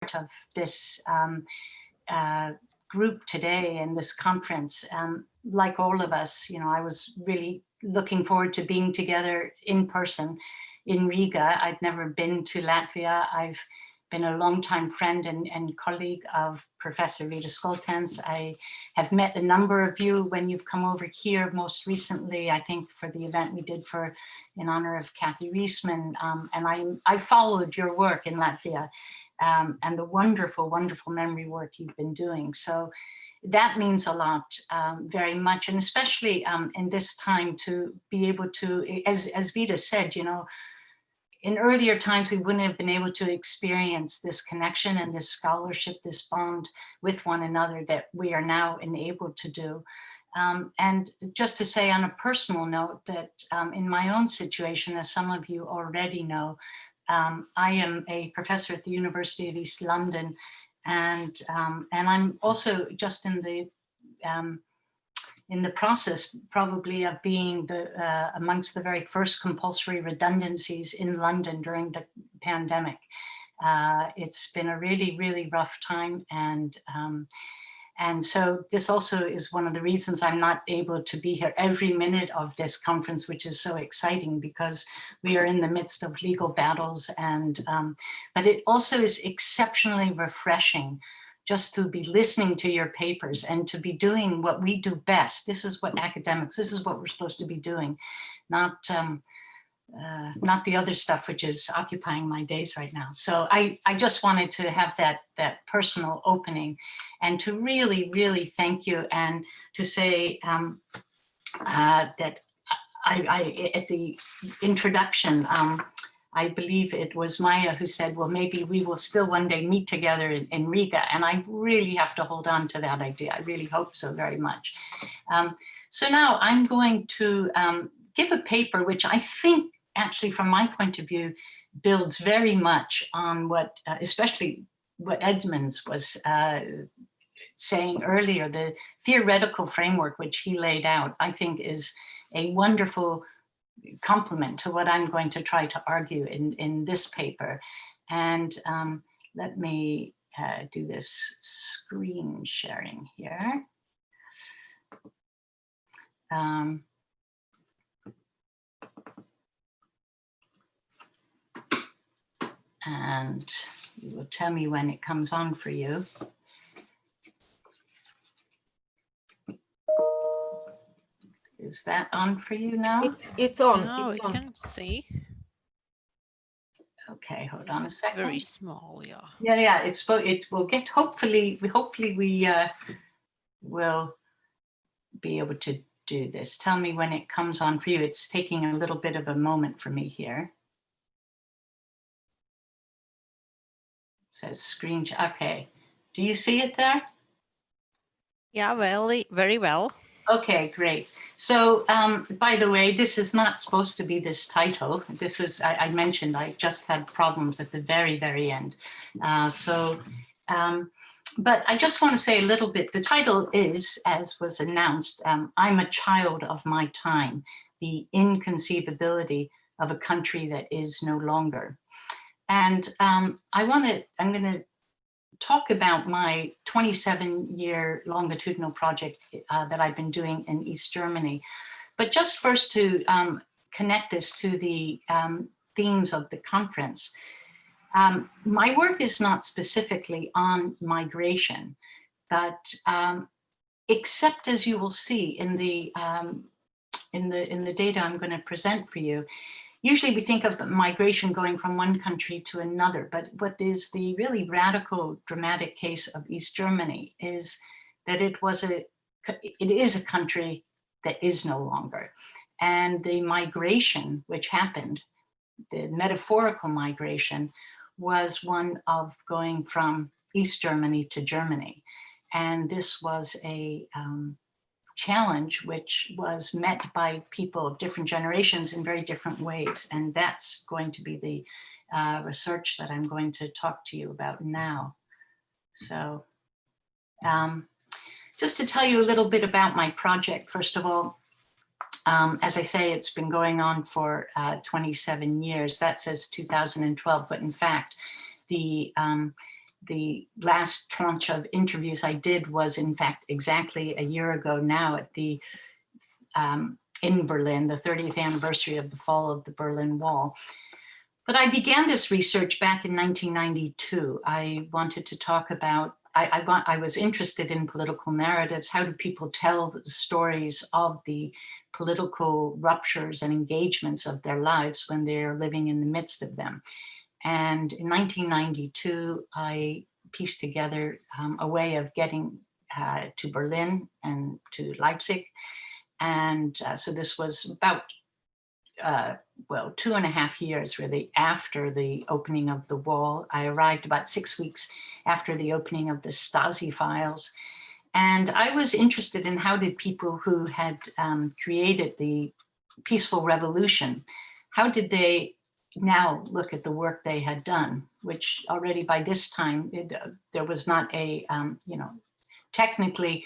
part of this group today and this conference. Like all of us, you know, I was really looking forward to being together in person in Riga. I'd never been to Latvia. I've been a longtime friend and colleague of Professor Rita Skoltens. I have met a number of you when you've come over here, most recently, I think for the event we did in honor of Kathy Reisman. And I followed your work in Latvia and the wonderful, wonderful memory work you've been doing. So that means a lot, very much, and especially in this time to be able to, as Vita said, you know, in earlier times, we wouldn't have been able to experience this connection and this scholarship, this bond with one another that we are now enabled to do. And just to say on a personal note that in my own situation, as some of you already know, I am a professor at the University of East London, and I'm also just in the process probably of being amongst the very first compulsory redundancies in London during the pandemic. It's been a really, really rough time. And so this also is one of the reasons I'm not able to be here every minute of this conference, which is so exciting because we are in the midst of legal battles. But it also is exceptionally refreshing just to be listening to your papers and to be doing what we do best. This is what academics, this is what we're supposed to be doing, not the other stuff which is occupying my days right now. So I just wanted to have that personal opening and to really, really thank you and to say that I at the introduction, I believe it was Maya who said, well, maybe we will still one day meet together in Riga. And I really have to hold on to that idea. I really hope so very much. So now I'm going to give a paper, which I think actually from my point of view, builds very much on what, especially what Edmonds was saying earlier, the theoretical framework which he laid out, I think is a wonderful complement to what I'm going to try to argue in this paper. And let me do this screen sharing here. And you will tell me when it comes on for you. Is that on for you now? It's on. Now it's we on. can see. Okay, hold on a second. Very small, yeah. Yeah. It will get. Hopefully we will be able to do this. Tell me when it comes on for you. It's taking a little bit of a moment for me here. It says screen. Okay. Do you see it there? Yeah, very well. Okay, great. So, by the way, this is not supposed to be this title. This is, I mentioned, I just had problems at the very, very end. But I just want to say a little bit. The title is, as was announced, I'm a child of my time, the inconceivability of a country that is no longer. And I'm going to talk about my 27-year longitudinal project that I've been doing in East Germany. But just first to connect this to the themes of the conference, my work is not specifically on migration, but except as you will see in the data I'm going to present for you, usually we think of migration going from one country to another, but what is the really radical, dramatic case of East Germany is that it is a country that is no longer. And the migration which happened, the metaphorical migration, was one of going from East Germany to Germany. And this was a challenge which was met by people of different generations in very different ways. And that's going to be the research that I'm going to talk to you about now. So just to tell you a little bit about my project, first of all, as I say, it's been going on for 27 years. That says 2012, but in fact, the the last tranche of interviews I did was in fact exactly a year ago now at the in Berlin, the 30th anniversary of the fall of the Berlin Wall. But I began this research back in 1992. I wanted to talk about, I was interested in political narratives. How do people tell the stories of the political ruptures and engagements of their lives when they're living in the midst of them? And in 1992, I pieced together a way of getting to Berlin and to Leipzig. And so this was about, well, 2.5 years really after the opening of the wall. I arrived about 6 weeks after the opening of the Stasi files. And I was interested in how did people who had created the peaceful revolution, how did they now look at the work they had done, which already by this time, there was not a, you know, technically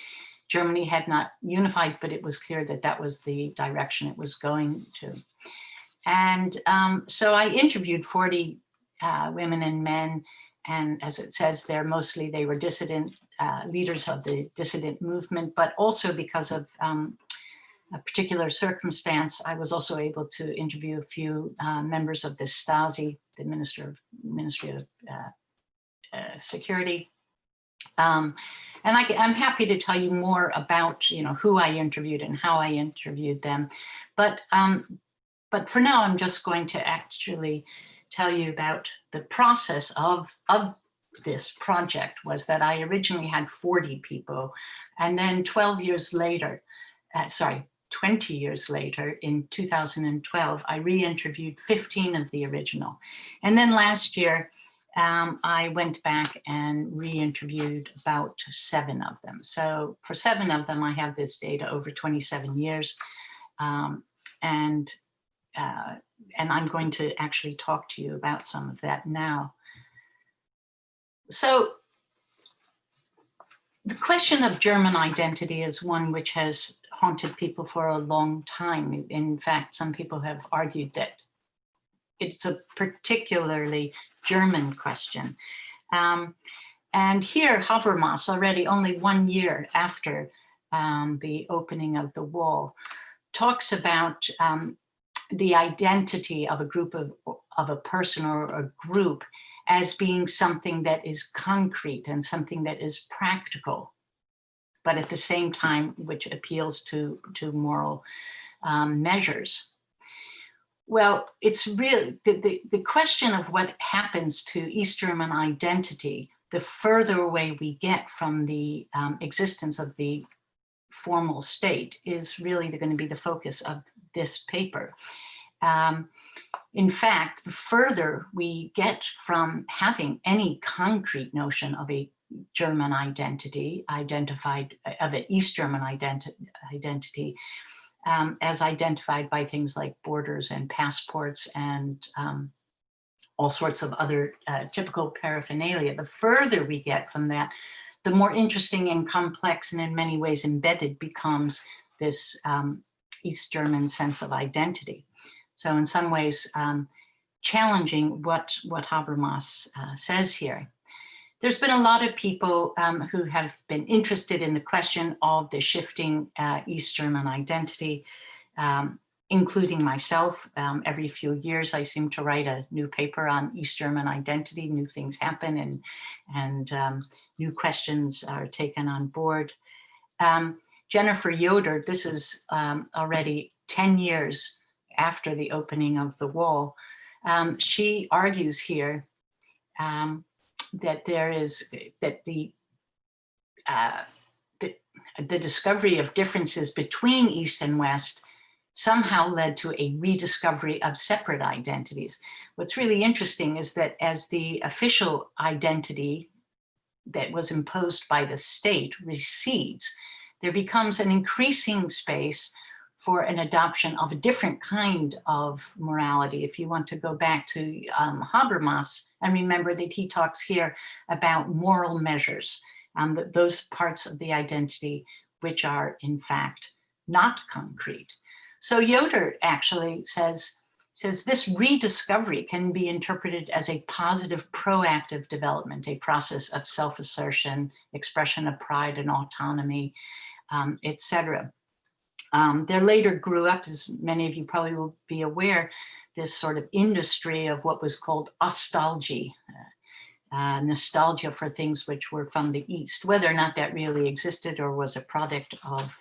Germany had not unified, but it was clear that that was the direction it was going to. And so I interviewed 40 women and men, and as it says there, mostly they were dissident leaders of the dissident movement, but also because of a particular circumstance, I was also able to interview a few members of the Stasi, the Ministry of Security. And I'm happy to tell you more about, you know, who I interviewed and how I interviewed them. But for now, I'm just going to actually tell you about the process of this project. Was that I originally had 40 people, and then 20 years later, in 2012, I re-interviewed 15 of the original. And then last year, I went back and re-interviewed about 7 of them. So for 7 of them, I have this data over 27 years. And I'm going to actually talk to you about some of that now. So the question of German identity is one which has haunted people for a long time. In fact, some people have argued that it's a particularly German question. And here, Habermas, already only 1 year after the opening of the wall, talks about the identity of a group of a person or a group as being something that is concrete and something that is practical, but at the same time, which appeals to moral measures. Well, it's really the question of what happens to East German identity, the further away we get from the existence of the formal state, is really going to be the focus of this paper. In fact, the further we get from having any concrete notion of a German identity, of an East German identity, as identified by things like borders and passports and all sorts of other typical paraphernalia, the further we get from that, the more interesting and complex and in many ways embedded becomes this East German sense of identity. So in some ways, challenging what Habermas says here. There's been a lot of people who have been interested in the question of the shifting East German identity, including myself. Every few years, I seem to write a new paper on East German identity. New things happen and new questions are taken on board. Jennifer Yoder, this is already 10 years after the opening of the wall. She argues here that the discovery of differences between East and West somehow led to a rediscovery of separate identities. What's really interesting is that as the official identity that was imposed by the state recedes, there becomes an increasing space for an adoption of a different kind of morality. If you want to go back to Habermas, and remember that he talks here about moral measures, those parts of the identity which are in fact not concrete. So Yoder actually says says this rediscovery can be interpreted as a positive, proactive development, a process of self-assertion, expression of pride and autonomy, etc. There later grew up, as many of you probably will be aware, this sort of industry of what was called nostalgia, nostalgia for things which were from the East. Whether or not that really existed or was a product of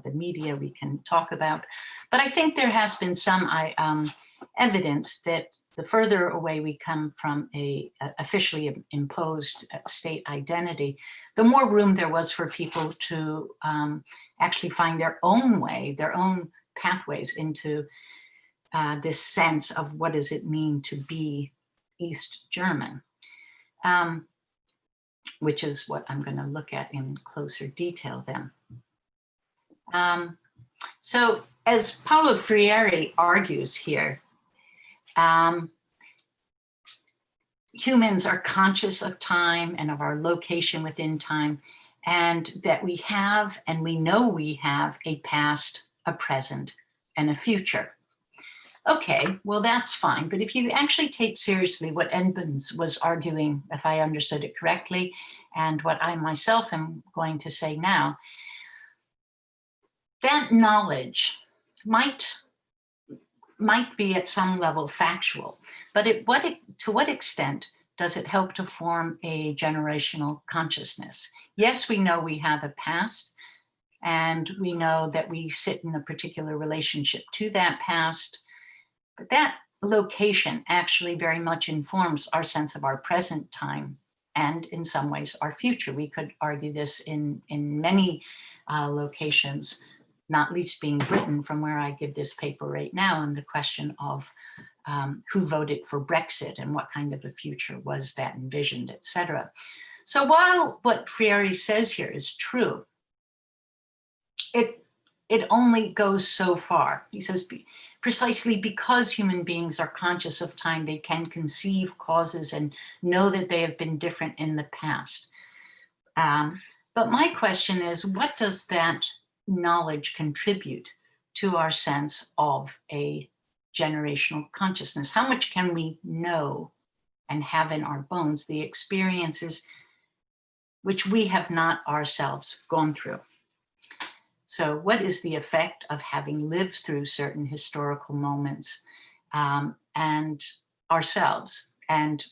the media, we can talk about. But I think there has been some evidence that the further away we come from a officially imposed state identity, the more room there was for people to actually find their own way, their own pathways into this sense of what does it mean to be East German. Which is what I'm going to look at in closer detail then. So as Paulo Freire argues here, humans are conscious of time and of our location within time, and that we have, and we know we have, a past, a present, and a future. Okay, well, that's fine. But if you actually take seriously what Edmonds was arguing, if I understood it correctly, and what I myself am going to say now, that knowledge might be at some level factual, but to what extent does it help to form a generational consciousness? Yes, we know we have a past, and we know that we sit in a particular relationship to that past. But that location actually very much informs our sense of our present time and in some ways our future. We could argue this in many locations, not least being Britain, from where I give this paper right now, and the question of who voted for Brexit and what kind of a future was that envisioned, etc. So while what Freire says here is true, it only goes so far. He says, precisely because human beings are conscious of time, they can conceive causes and know that they have been different in the past. But my question is, what does that knowledge contribute to our sense of a generational consciousness? How much can we know and have in our bones the experiences which we have not ourselves gone through? So what is the effect of having lived through certain historical moments and ourselves? And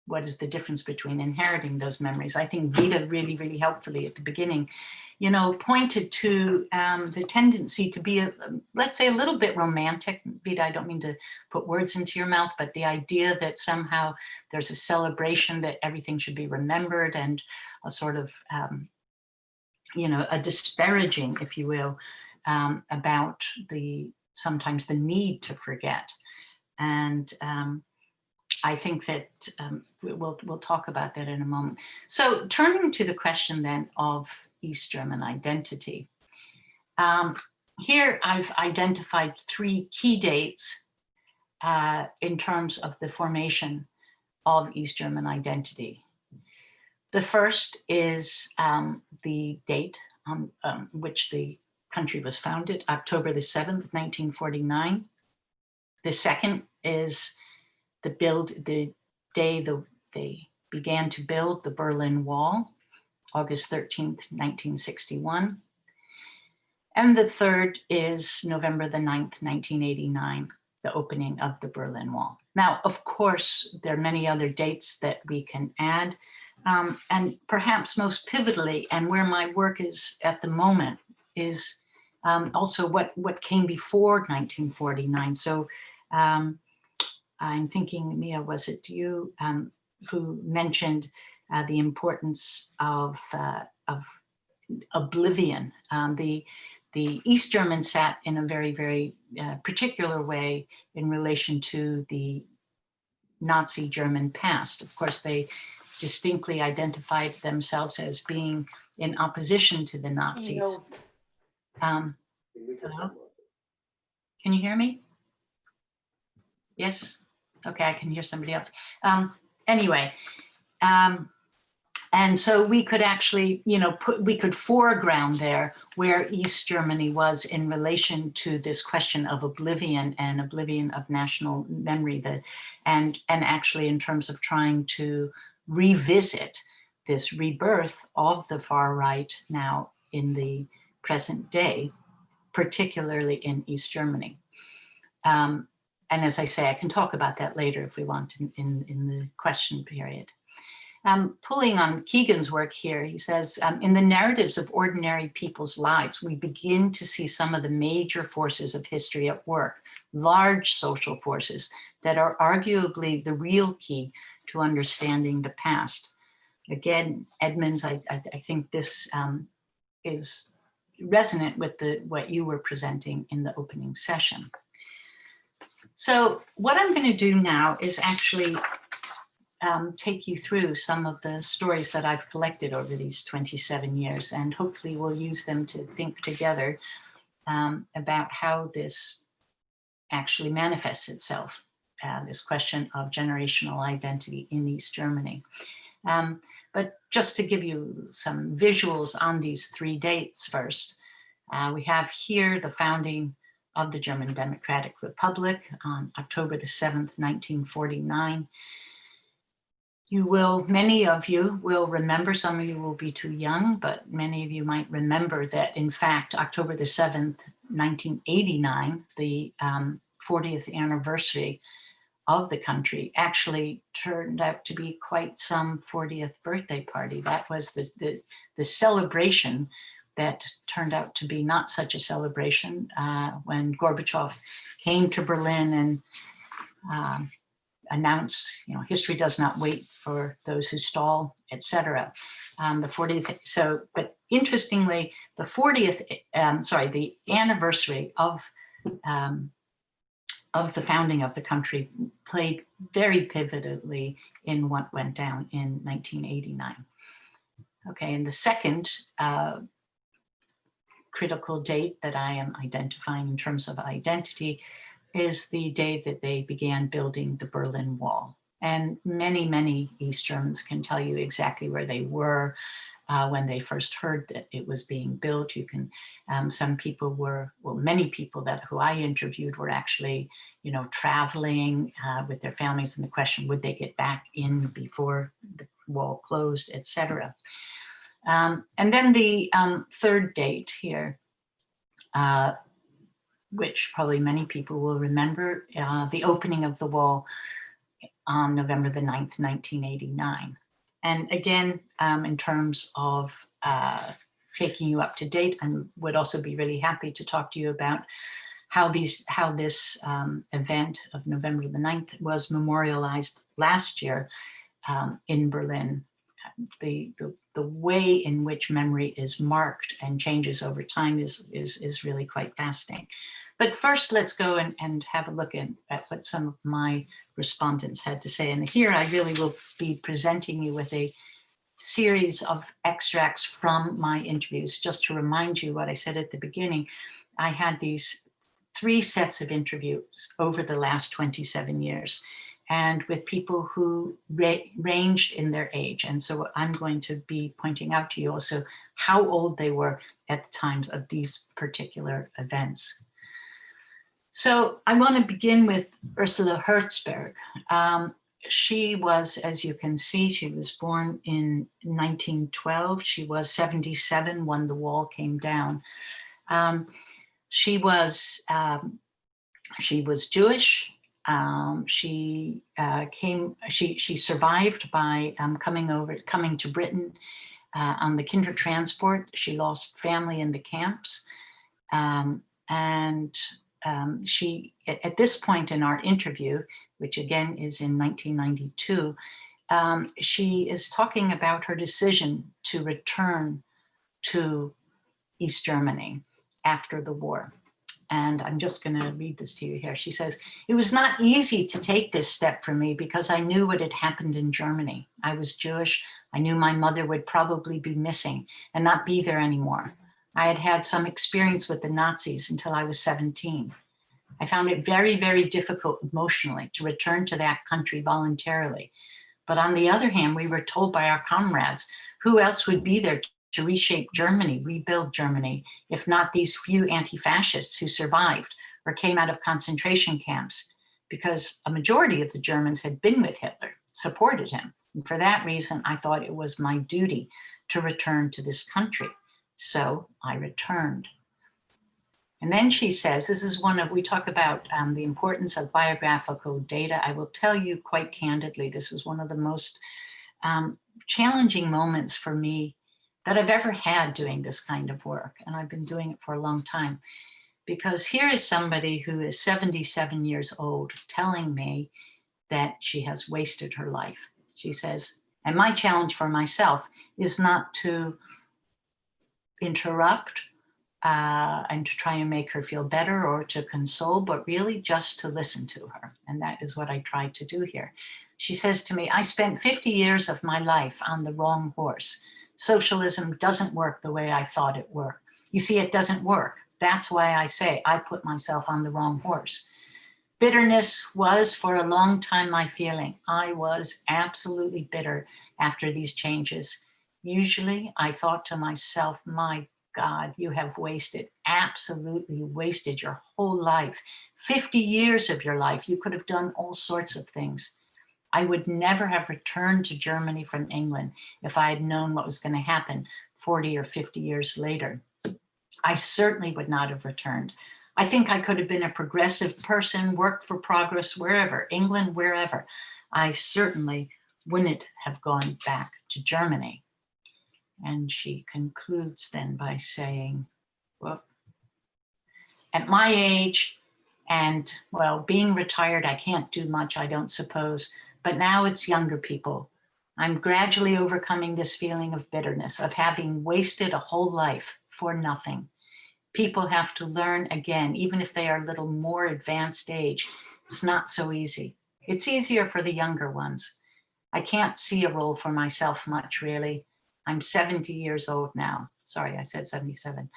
what is the difference between inheriting those memories? I think Vida really, really helpfully at the beginning, pointed to the tendency to be, let's say, a little bit romantic. Vida, I don't mean to put words into your mouth, but the idea that somehow there's a celebration that everything should be remembered, and a sort of a disparaging, if you will, about sometimes the need to forget. And I think that we'll talk about that in a moment. So turning to the question then of East German identity. Here I've identified 3 key dates in terms of the formation of East German identity. The first is the date on which the country was founded, October the 7th, 1949. The second is the day they began to build the Berlin Wall, August 13th, 1961. And the third is November the 9th, 1989, the opening of the Berlin Wall. Now, of course, there are many other dates that we can add. And perhaps most pivotally, and where my work is at the moment, is also what came before 1949. So I'm thinking, Mia, was it you who mentioned the importance of oblivion? The East Germans sat in a very, very particular way in relation to the Nazi German past. Of course, they distinctly identified themselves as being in opposition to the Nazis. Hello? Can you hear me? Yes? Okay, I can hear somebody else. Anyway, And so we could actually, we could foreground there where East Germany was in relation to this question of oblivion and oblivion of national memory, and actually in terms of trying to revisit this rebirth of the far right now in the present day, particularly in East Germany. And as I say, I can talk about that later if we want in the question period. Pulling on Keegan's work here, he says, in the narratives of ordinary people's lives, we begin to see some of the major forces of history at work, large social forces that are arguably the real key to understanding the past. Again, Edmonds, I think this is resonant with what you were presenting in the opening session. So what I'm going to do now is actually take you through some of the stories that I've collected over these 27 years, and hopefully we'll use them to think together about how this actually manifests itself, this question of generational identity in East Germany. But just to give you some visuals on these 3 dates first, we have here the founding of the German Democratic Republic on October the 7th, 1949. Many of you will remember, some of you will be too young, but many of you might remember that in fact, October the 7th, 1989, the 40th anniversary of the country actually turned out to be quite some 40th birthday party. That was the celebration that turned out to be not such a celebration when Gorbachev came to Berlin and announced, history does not wait for those who stall, etc. The 40th. But interestingly, the 40th, the anniversary of the founding of the country played very pivotally in what went down in 1989. Okay, and the second critical date that I am identifying in terms of identity is the day that they began building the Berlin Wall. And many, many East Germans can tell you exactly where they were when they first heard that it was being built. You can, some people were, many people who I interviewed were actually, traveling with their families, and the question, would they get back in before the wall closed, etc. And then the third date here, which probably many people will remember, the opening of the wall on November the 9th, 1989. And again, in terms of taking you up to date, I would also be really happy to talk to you about how this event of November the 9th was memorialized last year in Berlin. The way in which memory is marked and changes over time is really quite fascinating. But first, let's go and have a look at what some of my respondents had to say. And here I really will be presenting you with a series of extracts from my interviews. Just to remind you what I said at the beginning, I had these 3 sets of interviews over the last 27 years, and with people who ranged in their age. And so I'm going to be pointing out to you also how old they were at the times of these particular events. So I want to begin with Ursula Herzberg. She was, as you can see, she was born in 1912. She was 77 when the wall came down. She was Jewish. She survived by coming to Britain on the Kindertransport. She lost family in the camps. She, at this point in our interview, which again is in 1992, she is talking about her decision to return to East Germany after the war. And I'm just going to read this to you here. She says, "It was not easy to take this step for me because I knew what had happened in Germany. I was Jewish. I knew my mother would probably be missing and not be there anymore. I had had some experience with the Nazis until I was 17. I found it very, very difficult emotionally to return to that country voluntarily. But on the other hand, we were told by our comrades, who else would be there to reshape Germany, rebuild Germany, if not these few anti-fascists who survived or came out of concentration camps, because a majority of the Germans had been with Hitler, supported him. And for that reason, I thought it was my duty to return to this country. So I returned. And then she says, this is one of, we talk about the importance of biographical data. I will tell you quite candidly, this was one of the most challenging moments for me that I've ever had doing this kind of work. And I've been doing it for a long time, because here is somebody who is 77 years old telling me that she has wasted her life. She says, and my challenge for myself is not to interrupt and to try and make her feel better or to console, but really just to listen to her. And that is what I tried to do here. She says to me, I spent 50 years of my life on the wrong horse. Socialism doesn't work the way I thought it worked. You see, it doesn't work. That's why I say I put myself on the wrong horse. Bitterness was for a long time my feeling. I was absolutely bitter after these changes. Usually I thought to myself, my God, you have absolutely wasted your whole life. 50 years of your life. You could have done all sorts of things. I would never have returned to Germany from England if I had known what was going to happen 40 or 50 years later. I certainly would not have returned. I think I could have been a progressive person, worked for progress wherever, England, wherever. I certainly wouldn't have gone back to Germany. And she concludes then by saying, well, at my age and, well, being retired, I can't do much, I don't suppose, but now it's younger people. I'm gradually overcoming this feeling of bitterness, of having wasted a whole life for nothing. People have to learn again, even if they are a little more advanced age. It's not so easy. It's easier for the younger ones. I can't see a role for myself much, really. I'm 70 years old now. Sorry, I said 77.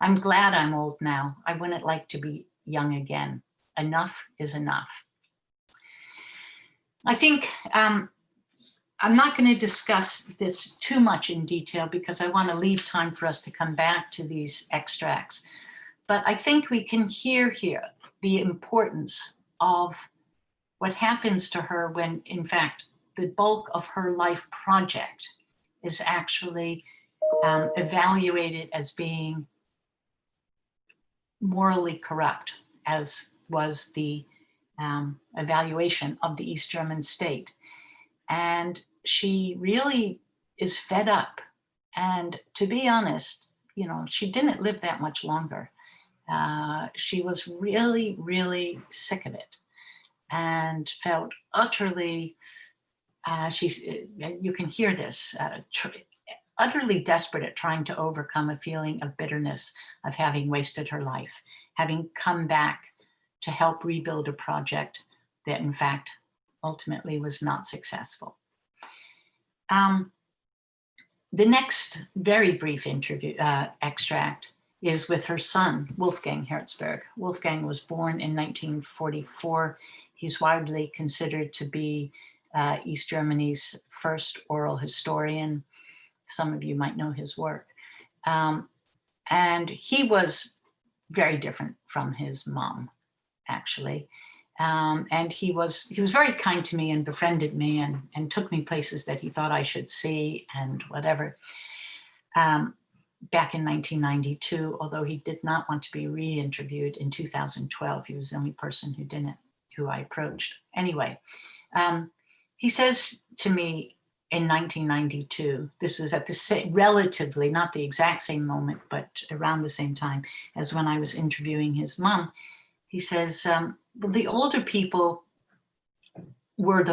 I'm glad I'm old now. I wouldn't like to be young again. Enough is enough. I think I'm not going to discuss this too much in detail because I want to leave time for us to come back to these extracts. But I think we can hear here the importance of what happens to her when, in fact, the bulk of her life project is actually evaluated as being morally corrupt, as was the evaluation of the East German state. And she really is fed up. And to be honest, you know, she didn't live that much longer. She was really, really sick of it and felt utterly, you can hear this, utterly desperate at trying to overcome a feeling of bitterness of having wasted her life, having come back to help rebuild a project that in fact ultimately was not successful. The next very brief interview extract is with her son, Wolfgang Herzberg. Wolfgang was born in 1944. He's widely considered to be East Germany's first oral historian. Some of you might know his work. And he was very different from his mom, actually. And he was very kind to me and befriended me and took me places that he thought I should see and whatever. Back in 1992, although he did not want to be re-interviewed in 2012, he was the only person who I approached. Anyway, he says to me in 1992, this is at the same, relatively, not the exact same moment, but around the same time as when I was interviewing his mom, he says, well, the older people were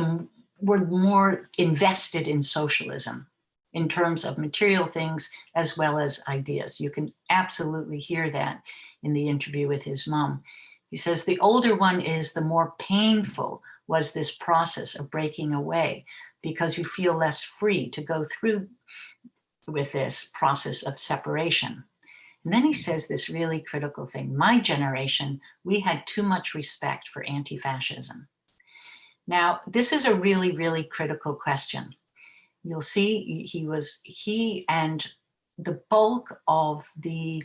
more invested in socialism in terms of material things as well as ideas. You can absolutely hear that in the interview with his mom. He says, the older one is, the more painful was this process of breaking away because you feel less free to go through with this process of separation. And then he says this really critical thing. My generation, we had too much respect for anti-fascism. Now, this is a really, really critical question. You'll see he and the bulk of the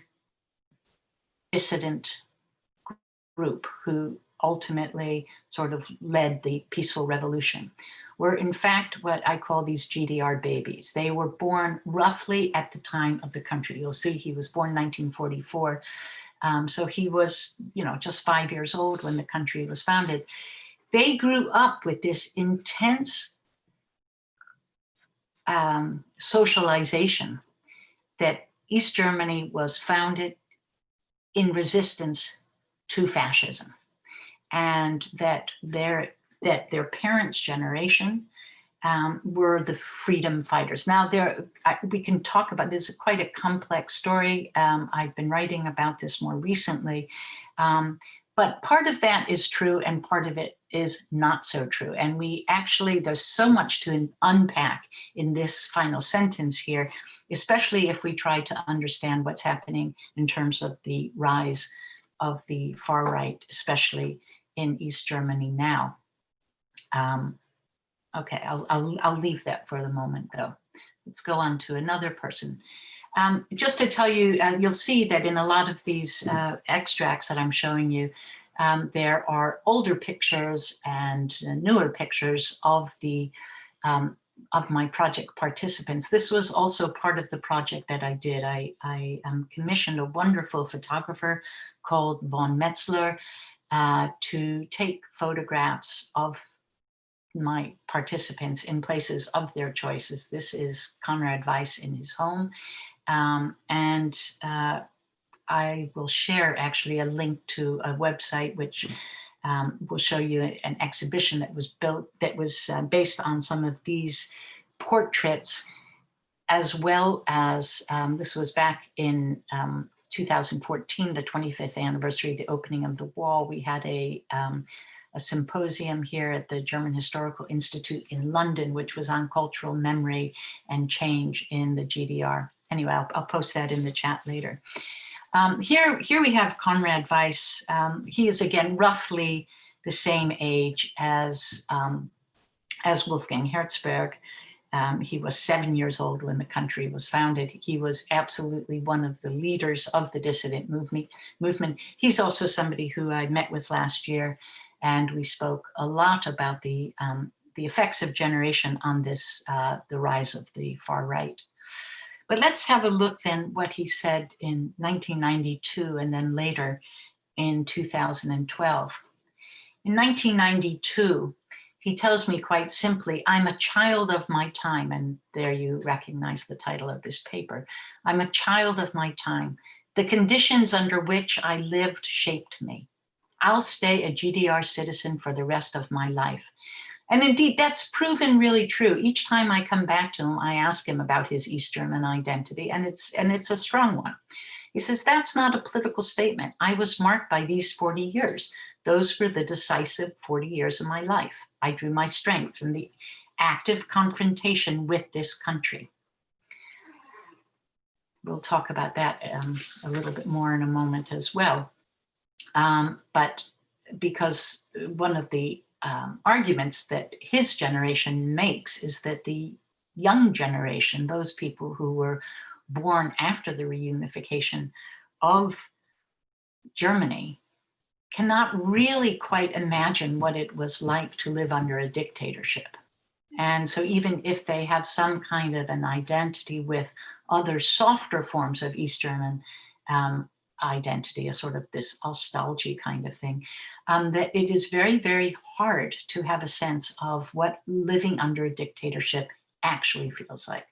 dissident group who ultimately sort of led the peaceful revolution were in fact what I call these GDR babies. They were born roughly at the time of the country. You'll see he was born 1944. So he was, just 5 years old when the country was founded. They grew up with this intense socialization that East Germany was founded in resistance to fascism, and that their parents' generation were the freedom fighters. Now, we can talk about this. Is quite a complex story. I've been writing about this more recently, but part of that is true, and part of it is not so true. And there's so much to unpack in this final sentence here, especially if we try to understand what's happening in terms of the rise of the far right, especially in East Germany now. Okay, I'll leave that for the moment, though. Let's go on to another person. Just to tell you, you'll see that in a lot of these extracts that I'm showing you, there are older pictures and newer pictures of my project participants. This was also part of the project that I did. I commissioned a wonderful photographer called von Metzler to take photographs of my participants in places of their choices. This is Conrad Weiss in his home. And I will share actually a link to a website which will show you an exhibition that was built, that was based on some of these portraits, as well as this was back in 2014, the 25th anniversary of the opening of the wall. We had a symposium here at the German Historical Institute in London, which was on cultural memory and change in the GDR. Anyway, I'll post that in the chat later. Here we have Conrad Weiss. He is again roughly the same age as Wolfgang Herzberg. He was 7 years old when the country was founded. He was absolutely one of the leaders of the dissident movement. He's also somebody who I met with last year, and we spoke a lot about the effects of generation on this, the rise of the far right. But let's have a look then what he said in 1992 and then later in 2012. In 1992, he tells me quite simply, I'm a child of my time. And there you recognize the title of this paper. I'm a child of my time. The conditions under which I lived shaped me. I'll stay a GDR citizen for the rest of my life. And indeed, that's proven really true. Each time I come back to him, I ask him about his East German identity, and it's a strong one. He says, that's not a political statement. I was marked by these 40 years. Those were the decisive 40 years of my life. I drew my strength from the active confrontation with this country. We'll talk about that a little bit more in a moment as well. But because one of the arguments that his generation makes is that the young generation, those people who were born after the reunification of Germany, cannot really quite imagine what it was like to live under a dictatorship. And so even if they have some kind of an identity with other softer forms of East German identity, a sort of this nostalgia kind of thing, that it is very, very hard to have a sense of what living under a dictatorship actually feels like.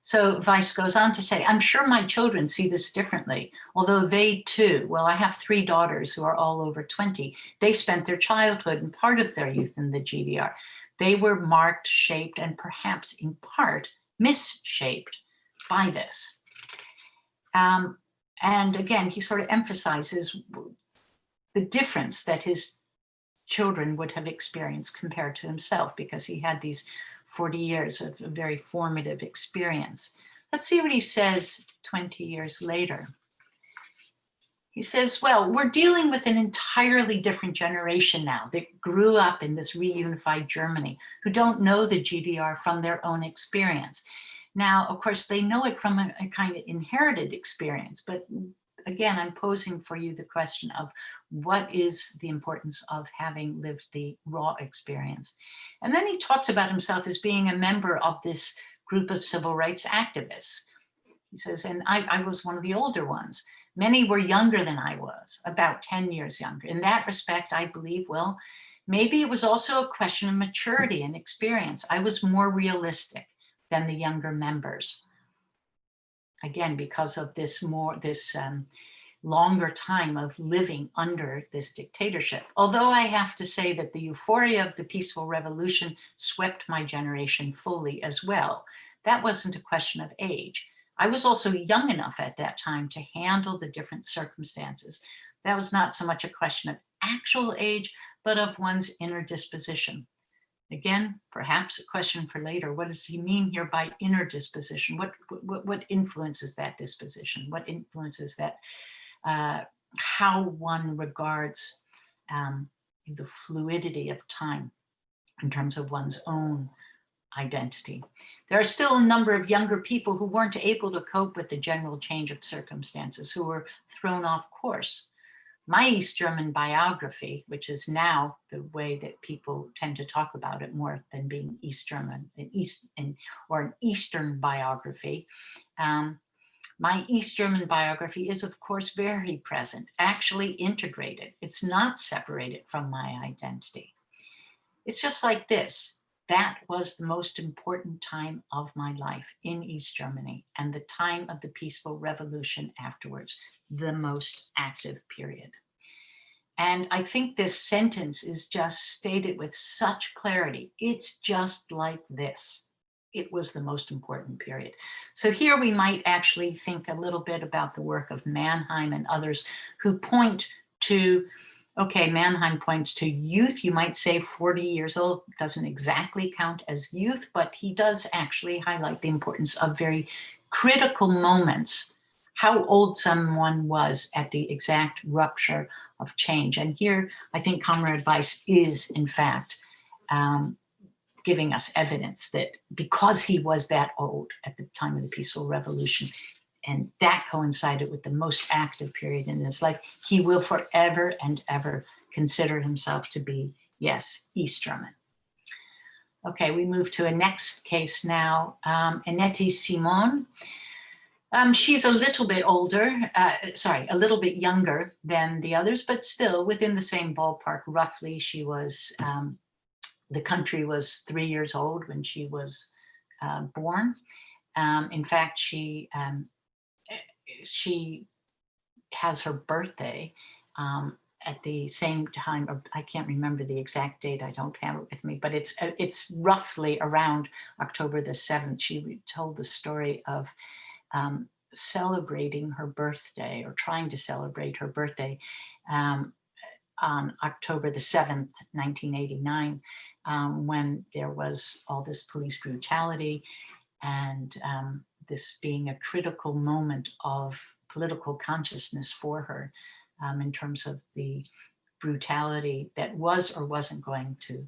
So Weiss goes on to say, I'm sure my children see this differently, although they too, well, I have 3 daughters who are all over 20. They spent their childhood and part of their youth in the GDR. They were marked, shaped, and perhaps in part misshaped by this. And again, he sort of emphasizes the difference that his children would have experienced compared to himself, because he had these 40 years of a very formative experience. Let's see what he says 20 years later. He says, well, we're dealing with an entirely different generation now that grew up in this reunified Germany, who don't know the GDR from their own experience. Now, of course, they know it from a kind of inherited experience, but again, I'm posing for you the question of what is the importance of having lived the raw experience. And then he talks about himself as being a member of this group of civil rights activists. He says, and I was one of the older ones. Many were younger than I was, about 10 years younger. In that respect, I believe, well, maybe it was also a question of maturity and experience. I was more realistic than the younger members. Again, because of this longer time of living under this dictatorship. Although I have to say that the euphoria of the peaceful revolution swept my generation fully as well. That wasn't a question of age. I was also young enough at that time to handle the different circumstances. That was not so much a question of actual age, but of one's inner disposition. Again, perhaps a question for later. What does he mean here by inner disposition? What influences that disposition? What influences that, how one regards the fluidity of time in terms of one's own identity. There are still a number of younger people who weren't able to cope with the general change of circumstances, who were thrown off course. My East German biography, which is now the way that people tend to talk about it more than being East German, or an Eastern biography. My East German biography is, of course, very present, actually integrated. It's not separated from my identity. It's just like this. That was the most important time of my life in East Germany, and the time of the peaceful revolution afterwards, the most active period. And I think this sentence is just stated with such clarity. It's just like this. It was the most important period. So here we might actually think a little bit about the work of Mannheim and others who point to, okay, Mannheim points to youth. You might say 40 years old doesn't exactly count as youth, but he does actually highlight the importance of very critical moments, how old someone was at the exact rupture of change. And here, I think Comrade Weiss is, in fact, giving us evidence that because he was that old at the time of the peaceful revolution, and that coincided with the most active period in his life, he will forever and ever consider himself to be, yes, East German. Okay, we move to a next case now, Annette Simon. She's a little bit older, a little bit younger than the others, but still within the same ballpark. Roughly, she was, the country was 3 years old when she was born. In fact, she has her birthday at the same time, or I can't remember the exact date, I don't have it with me, but it's roughly around October the 7th. She told the story of celebrating her birthday, or trying to celebrate her birthday on October the 7th, 1989, when there was all this police brutality, and this being a critical moment of political consciousness for her, in terms of the brutality that was or wasn't going to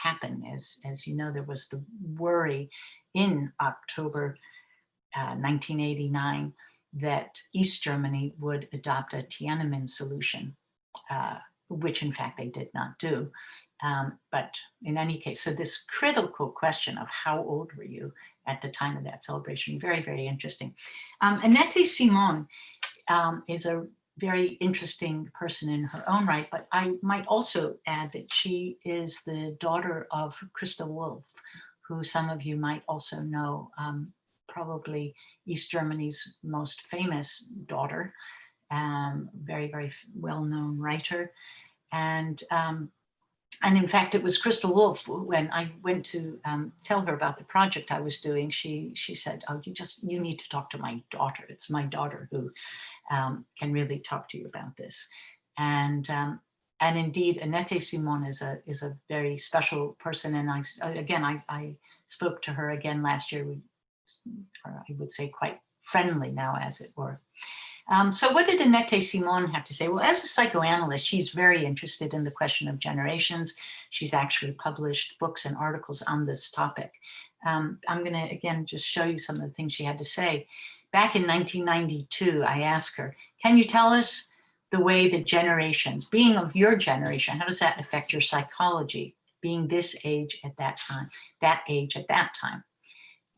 happen. As you know, there was the worry in October 1989 that East Germany would adopt a Tiananmen solution, which in fact they did not do. But in any case, so this critical question of how old were you at the time of that celebration, very, very interesting. Annette Simon is a very interesting person in her own right, but I might also add that she is the daughter of Christa Wolf, who some of you might also know, probably East Germany's most famous daughter, very, very well-known writer. And in fact, it was Christa Wolf, when I went to tell her about the project I was doing, she said, oh, you need to talk to my daughter. It's my daughter who can really talk to you about this. And indeed, Annette Simon is a very special person. And I spoke to her again last year. Or I would say quite friendly now, as it were. So what did Annette Simon have to say? Well, as a psychoanalyst, she's very interested in the question of generations. She's actually published books and articles on this topic. I'm going to, again, just show you some of the things she had to say. Back in 1992, I asked her, can you tell us the way the generations, being of your generation, how does that affect your psychology, being this age at that time, that age at that time?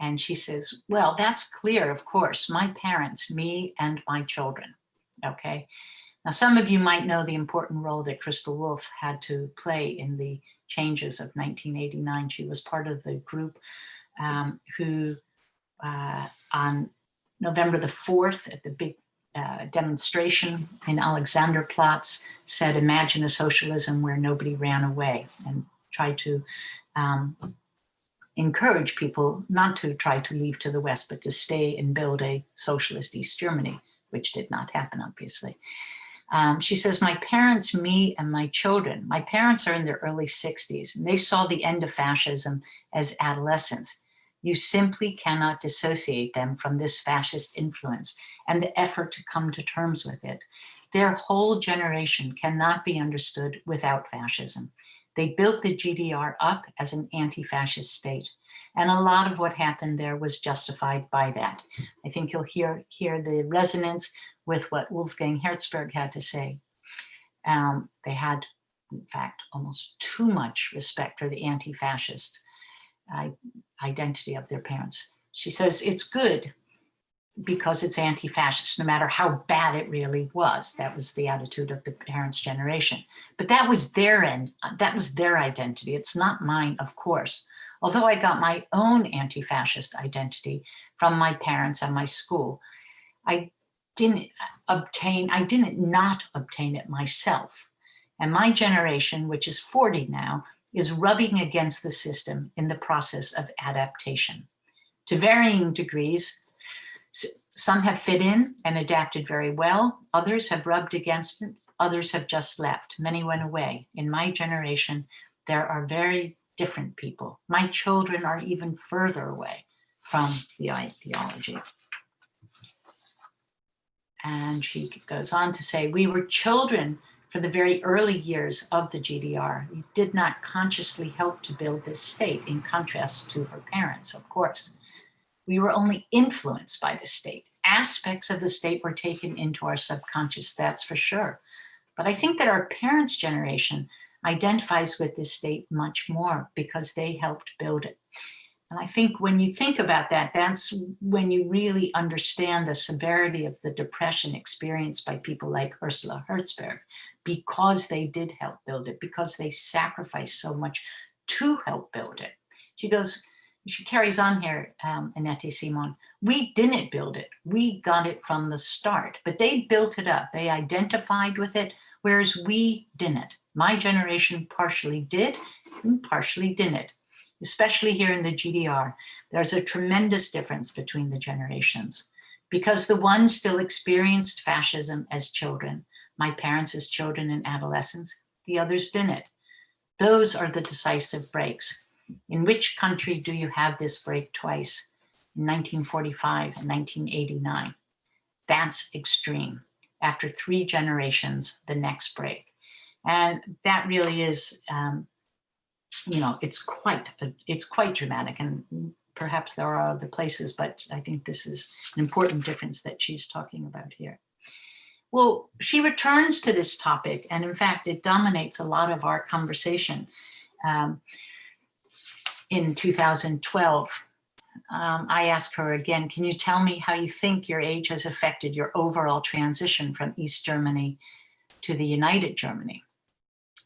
And she says, well, that's clear, of course, my parents, me and my children, okay? Now, some of you might know the important role that Crystal Wolf had to play in the changes of 1989. She was part of the group who on November the 4th at the big demonstration in Alexanderplatz said, imagine a socialism where nobody ran away, and tried to encourage people not to try to leave to the West, but to stay and build a socialist East Germany, which did not happen, obviously. She says, my parents, me and my children, my parents are in their early 60s, and they saw the end of fascism as adolescents. You simply cannot dissociate them from this fascist influence and the effort to come to terms with it. Their whole generation cannot be understood without fascism. They built the GDR up as an anti-fascist state. And a lot of what happened there was justified by that. I think you'll hear the resonance with what Wolfgang Herzberg had to say. They had, in fact, almost too much respect for the anti-fascist identity of their parents. She says, it's good because it's anti-fascist, no matter how bad it really was. That was the attitude of the parents' generation. But that was their end, that was their identity. It's not mine, of course. Although I got my own anti-fascist identity from my parents and my school, I didn't not obtain it myself. And my generation, which is 40 now, is rubbing against the system in the process of adaptation. To varying degrees, some have fit in and adapted very well. Others have rubbed against it. Others have just left. Many went away. In my generation, there are very different people. My children are even further away from the ideology. And she goes on to say, we were children for the very early years of the GDR. We did not consciously help to build this state, in contrast to her parents, of course. We were only influenced by the state. Aspects of the state were taken into our subconscious, that's for sure. But I think that our parents' generation identifies with this state much more because they helped build it. And I think when you think about that, that's when you really understand the severity of the depression experienced by people like Ursula Herzberg, because they did help build it, because they sacrificed so much to help build it. She carries on here, Annette Simon, we didn't build it. We got it from the start, but they built it up. They identified with it, whereas we didn't. My generation partially did and partially didn't. Especially here in the GDR, there's a tremendous difference between the generations because the ones still experienced fascism as children, my parents as children and adolescents, the others didn't. Those are the decisive breaks. In which country do you have this break twice? In 1945 and 1989. That's extreme. After 3 generations, the next break. And that really is, it's quite dramatic, and perhaps there are other places, but I think this is an important difference that she's talking about here. Well, she returns to this topic, and in fact, it dominates a lot of our conversation. In 2012, I asked her again, can you tell me how you think your age has affected your overall transition from East Germany to the United Germany?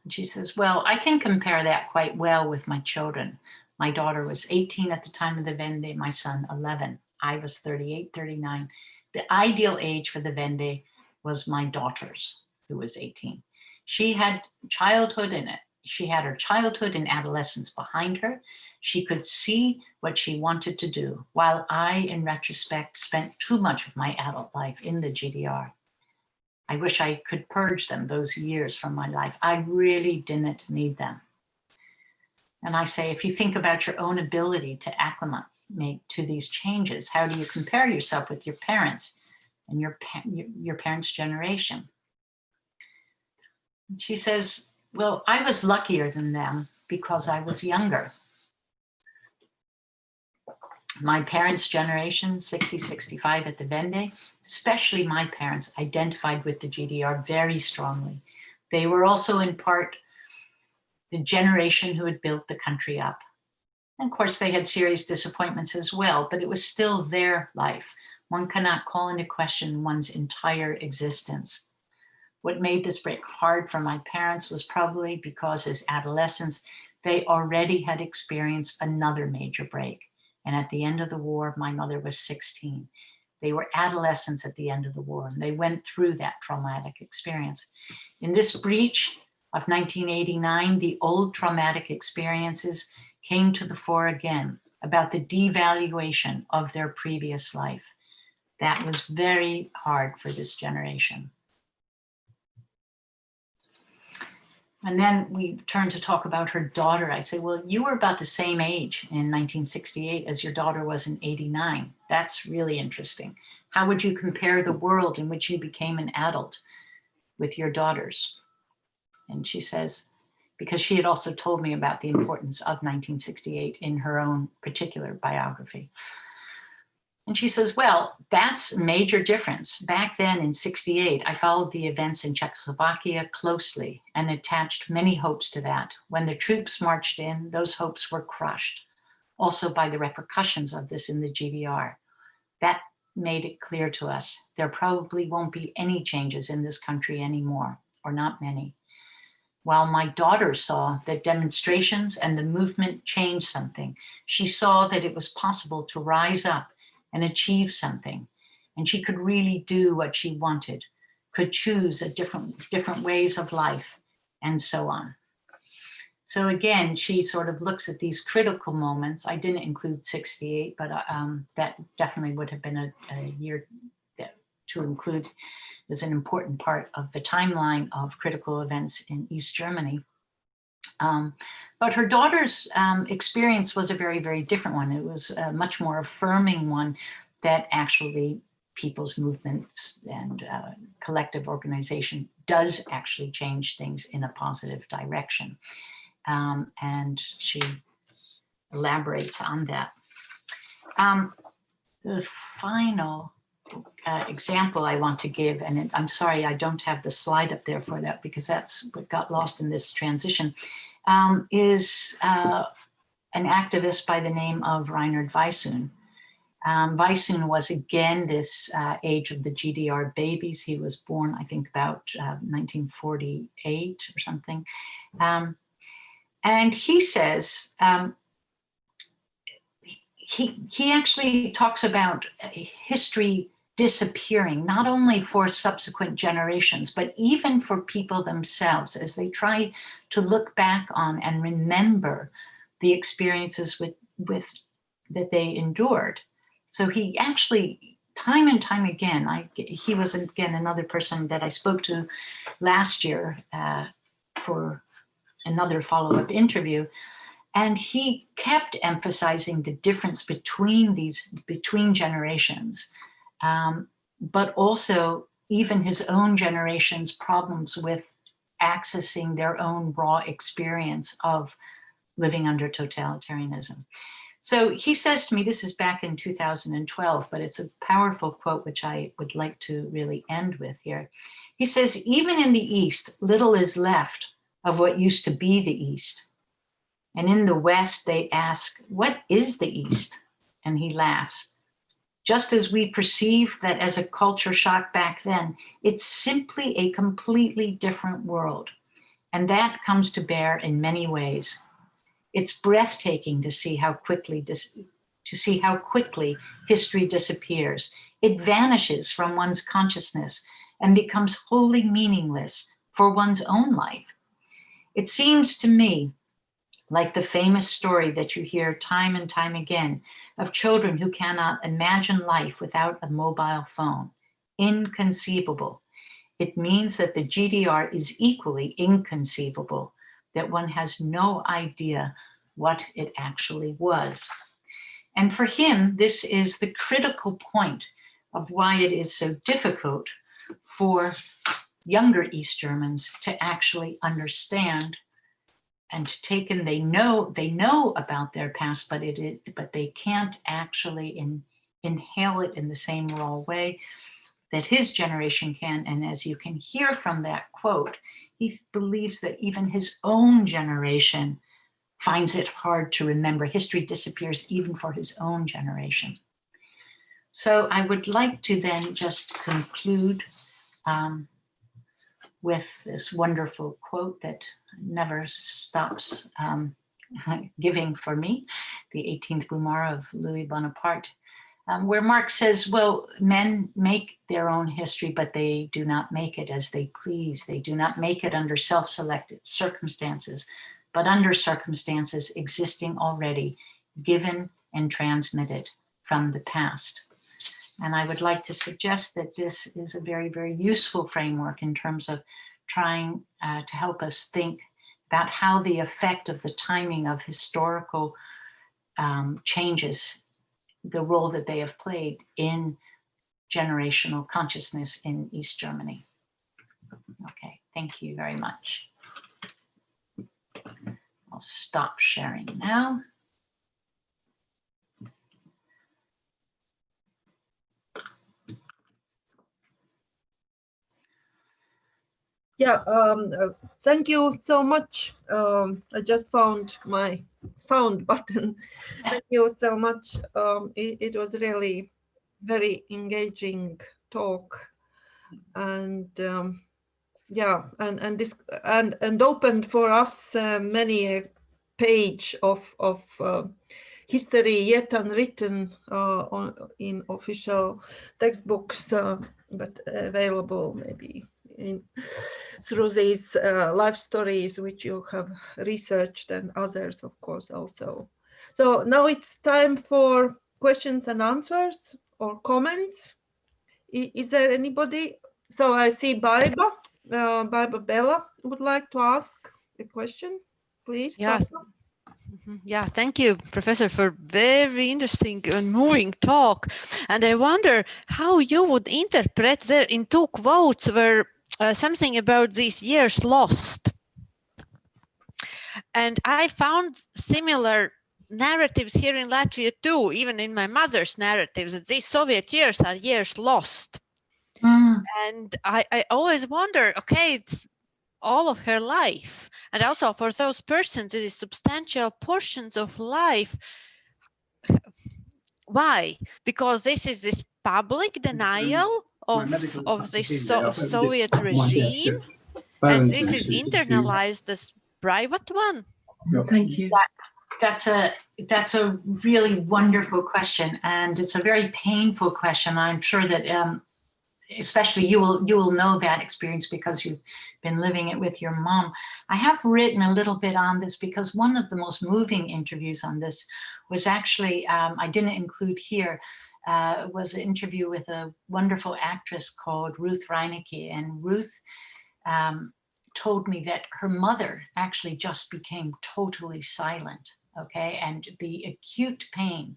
And she says, well, I can compare that quite well with my children. My daughter was 18 at the time of the Wende, my son 11. I was 38, 39. The ideal age for the Wende was my daughter's, who was 18. She had childhood in it. She had her childhood and adolescence behind her. She could see what she wanted to do, while I, in retrospect, spent too much of my adult life in the GDR. I wish I could purge them, those years, from my life. I really didn't need them. And I say, if you think about your own ability to acclimate to these changes, how do you compare yourself with your parents? and your parents' generation. And she says, well, I was luckier than them because I was younger. My parents' generation, 60, 65 at the Vende, especially my parents, identified with the GDR very strongly. They were also in part the generation who had built the country up. And of course, they had serious disappointments as well, but it was still their life. One cannot call into question one's entire existence. What made this break hard for my parents was probably because as adolescents, they already had experienced another major break. And at the end of the war, my mother was 16. They were adolescents at the end of the war, and they went through that traumatic experience. In this breach of 1989, the old traumatic experiences came to the fore again about the devaluation of their previous life. That was very hard for this generation. And then we turn to talk about her daughter. I say, well, you were about the same age in 1968 as your daughter was in 89. That's really interesting. How would you compare the world in which you became an adult with your daughters? And she says, because she had also told me about the importance of 1968 in her own particular biography. And she says, well, that's a major difference. Back then in 68, I followed the events in Czechoslovakia closely and attached many hopes to that. When the troops marched in, those hopes were crushed, also by the repercussions of this in the GDR. That made it clear to us there probably won't be any changes in this country anymore, or not many. While my daughter saw that demonstrations and the movement changed something, she saw that it was possible to rise up and achieve something. And she could really do what she wanted, could choose a different ways of life, and so on. So again, she sort of looks at these critical moments. I didn't include 68, but that definitely would have been a year to include as an important part of the timeline of critical events in East Germany. But her daughter's experience was a very, very different one. It was a much more affirming one that actually people's movements and collective organization does actually change things in a positive direction. And she elaborates on that. The final example I want to give, and I'm sorry I don't have the slide up there for that because that's what got lost in this transition, is an activist by the name of Reinhard Weissun. Weissun was again this age of the GDR babies. He was born, I think, about 1948 or something. And he says, he actually talks about history disappearing, not only for subsequent generations, but even for people themselves as they try to look back on and remember the experiences that they endured. So he actually, time and time again, he was again another person that I spoke to last year for another follow-up interview. And he kept emphasizing the difference between generations, but also even his own generation's problems with accessing their own raw experience of living under totalitarianism. So he says to me, this is back in 2012, but it's a powerful quote, which I would like to really end with here. He says, even in the East, little is left of what used to be the East. And in the West, they ask, what is the East? And he laughs. Just as we perceived that as a culture shock back then, it's simply a completely different world. And that comes to bear in many ways. It's breathtaking to see how quickly history disappears. It vanishes from one's consciousness and becomes wholly meaningless for one's own life. It seems to me like the famous story that you hear time and time again of children who cannot imagine life without a mobile phone. Inconceivable. It means that the GDR is equally inconceivable, that one has no idea what it actually was. And for him, this is the critical point of why it is so difficult for younger East Germans to actually understand and to take in. They know about their past, but they can't actually inhale it in the same raw way that his generation can. And as you can hear from that quote, he believes that even his own generation finds it hard to remember. History disappears even for his own generation. So I would like to then just conclude with this wonderful quote that never stops giving for me, the 18th Brumaire of Louis Bonaparte, where Marx says, well, men make their own history, but they do not make it as they please. They do not make it under self-selected circumstances, but under circumstances existing already, given and transmitted from the past. And I would like to suggest that this is a very, very useful framework in terms of trying to help us think about how the effect of the timing of historical changes, the role that they have played in generational consciousness in East Germany. Okay, thank you very much. I'll stop sharing now. Yeah, thank you so much. I just found my sound button. Thank you so much. It was really very engaging talk, and yeah, and opened for us many page of history yet unwritten in official textbooks, but available maybe through these life stories which you have researched, and others, of course, also. So now it's time for questions and answers or comments. Is there anybody? So I see Baiba Bella would like to ask a question, please. Yes. Yeah, thank you, Professor, for very interesting and moving talk. And I wonder how you would interpret there in two quotes were something about these years lost. And I found similar narratives here in Latvia too, even in my mother's narratives, that these Soviet years are years lost. And I always wonder, okay, it's all of her life. And also for those persons, it is substantial portions of life. Why? Because this is this public denial of the Soviet regime, and this is internalized as private one. Thank you. That's a really wonderful question, and it's a very painful question. I'm sure that especially you will know that experience because you've been living it with your mom. I have written a little bit on this because one of the most moving interviews on this was actually, I didn't include here, was an interview with a wonderful actress called Ruth Reinecke. And Ruth told me that her mother actually just became totally silent, okay? And the acute pain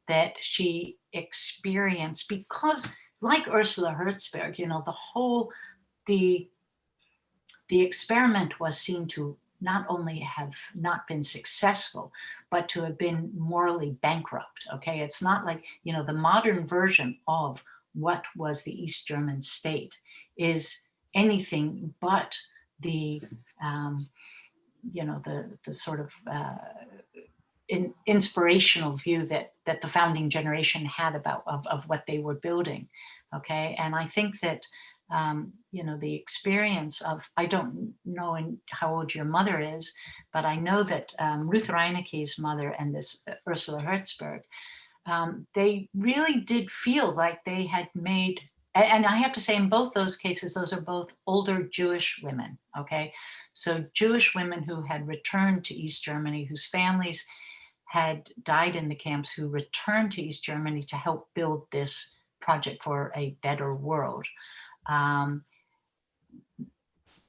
that she experienced because, like Ursula Herzberg, you know, the experiment was seen to not only have not been successful, but to have been morally bankrupt, okay? It's not like, you know, the modern version of what was the East German state is anything but the, you know, the sort of inspirational view that the founding generation had of what they were building, okay? And I think that, you know, the experience of, I don't know how old your mother is, but I know that Ruth Reinecke's mother and this Ursula Herzberg, they really did feel like they had made, and I have to say in both those cases, those are both older Jewish women, okay? So Jewish women who had returned to East Germany, whose families had died in the camps, who returned to East Germany to help build this project for a better world.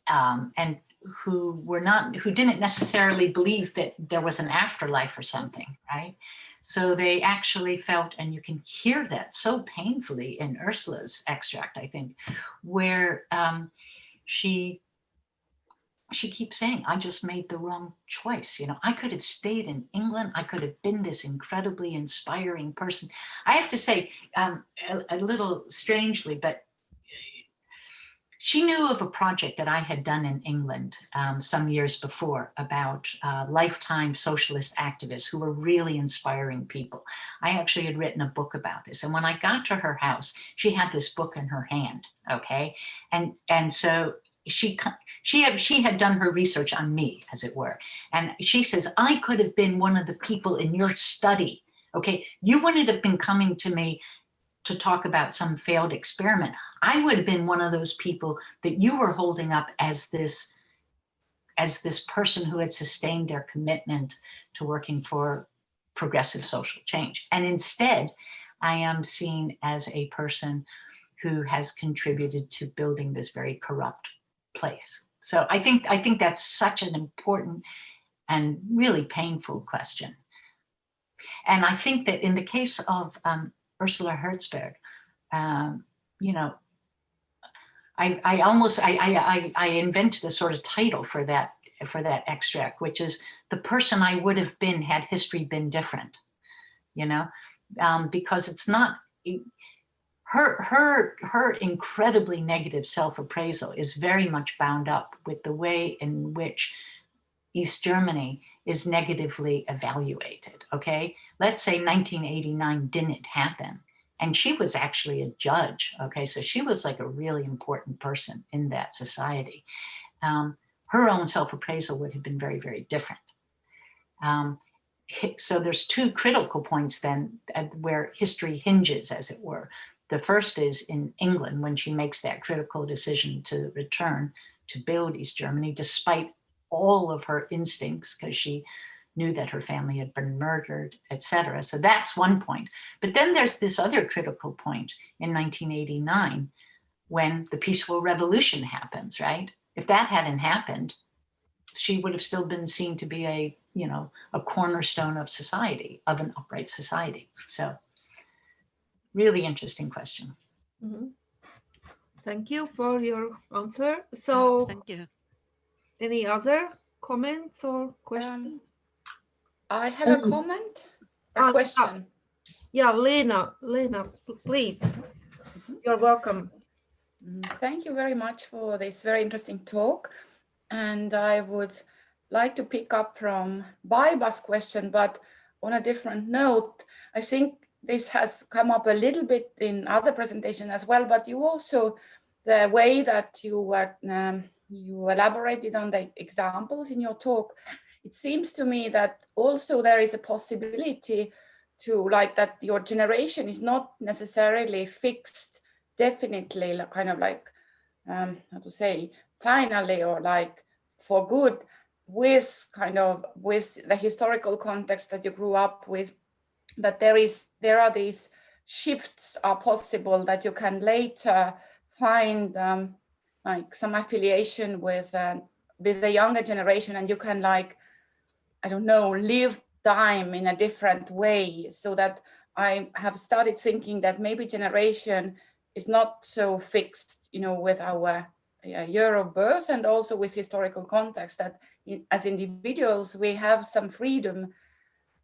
and who didn't necessarily believe that there was an afterlife or something, right? So they actually felt, and you can hear that so painfully in Ursula's extract, I think, where she keeps saying, I just made the wrong choice. You know, I could have stayed in England. I could have been this incredibly inspiring person. I have to say, a little strangely, but she knew of a project that I had done in England some years before about lifetime socialist activists who were really inspiring people. I actually had written a book about this. And when I got to her house, she had this book in her hand, okay? And so she had done her research on me, as it were. And she says, I could have been one of the people in your study, okay? You wouldn't have been coming to me to talk about some failed experiment. I would have been one of those people that you were holding up as this person who had sustained their commitment to working for progressive social change. And instead, I am seen as a person who has contributed to building this very corrupt place. So I think that's such an important and really painful question. And I think that in the case of Ursula Herzberg, you know, I invented a sort of title for that extract, which is the person I would have been had history been different, you know, because it's not, her incredibly negative self-appraisal is very much bound up with the way in which East Germany is negatively evaluated, okay? Let's say 1989 didn't happen, and she was actually a judge, okay? So she was like a really important person in that society. Her own self-appraisal would have been very, very different. So there's two critical points then where history hinges, as it were. The first is in England, when she makes that critical decision to return to build East Germany, despite all of her instincts, because she knew that her family had been murdered, etc. So that's one point. But then there's this other critical point in 1989 when the peaceful revolution happens, right? If that hadn't happened, she would have still been seen to be a, you know, a cornerstone of society, of an upright society. So really interesting question. Mm-hmm. Thank you for your answer. So thank you. Any other comments or questions? I have a comment, a question. Yeah, Lena, please. You're welcome. Thank you very much for this very interesting talk. And I would like to pick up from Baiba's question, but on a different note. I think this has come up a little bit in other presentations as well, but you also, the way that you were you elaborated on the examples in your talk, it seems to me that also there is a possibility to, like, that your generation is not necessarily fixed, definitely, kind of like, how to say, finally, or like for good, with kind of with the historical context that you grew up with, that there are these shifts are possible, that you can later find like some affiliation with the younger generation, and you can, like, I don't know, live time in a different way. So that I have started thinking that maybe generation is not so fixed, you know, with our year of birth, and also with historical context, that as individuals we have some freedom,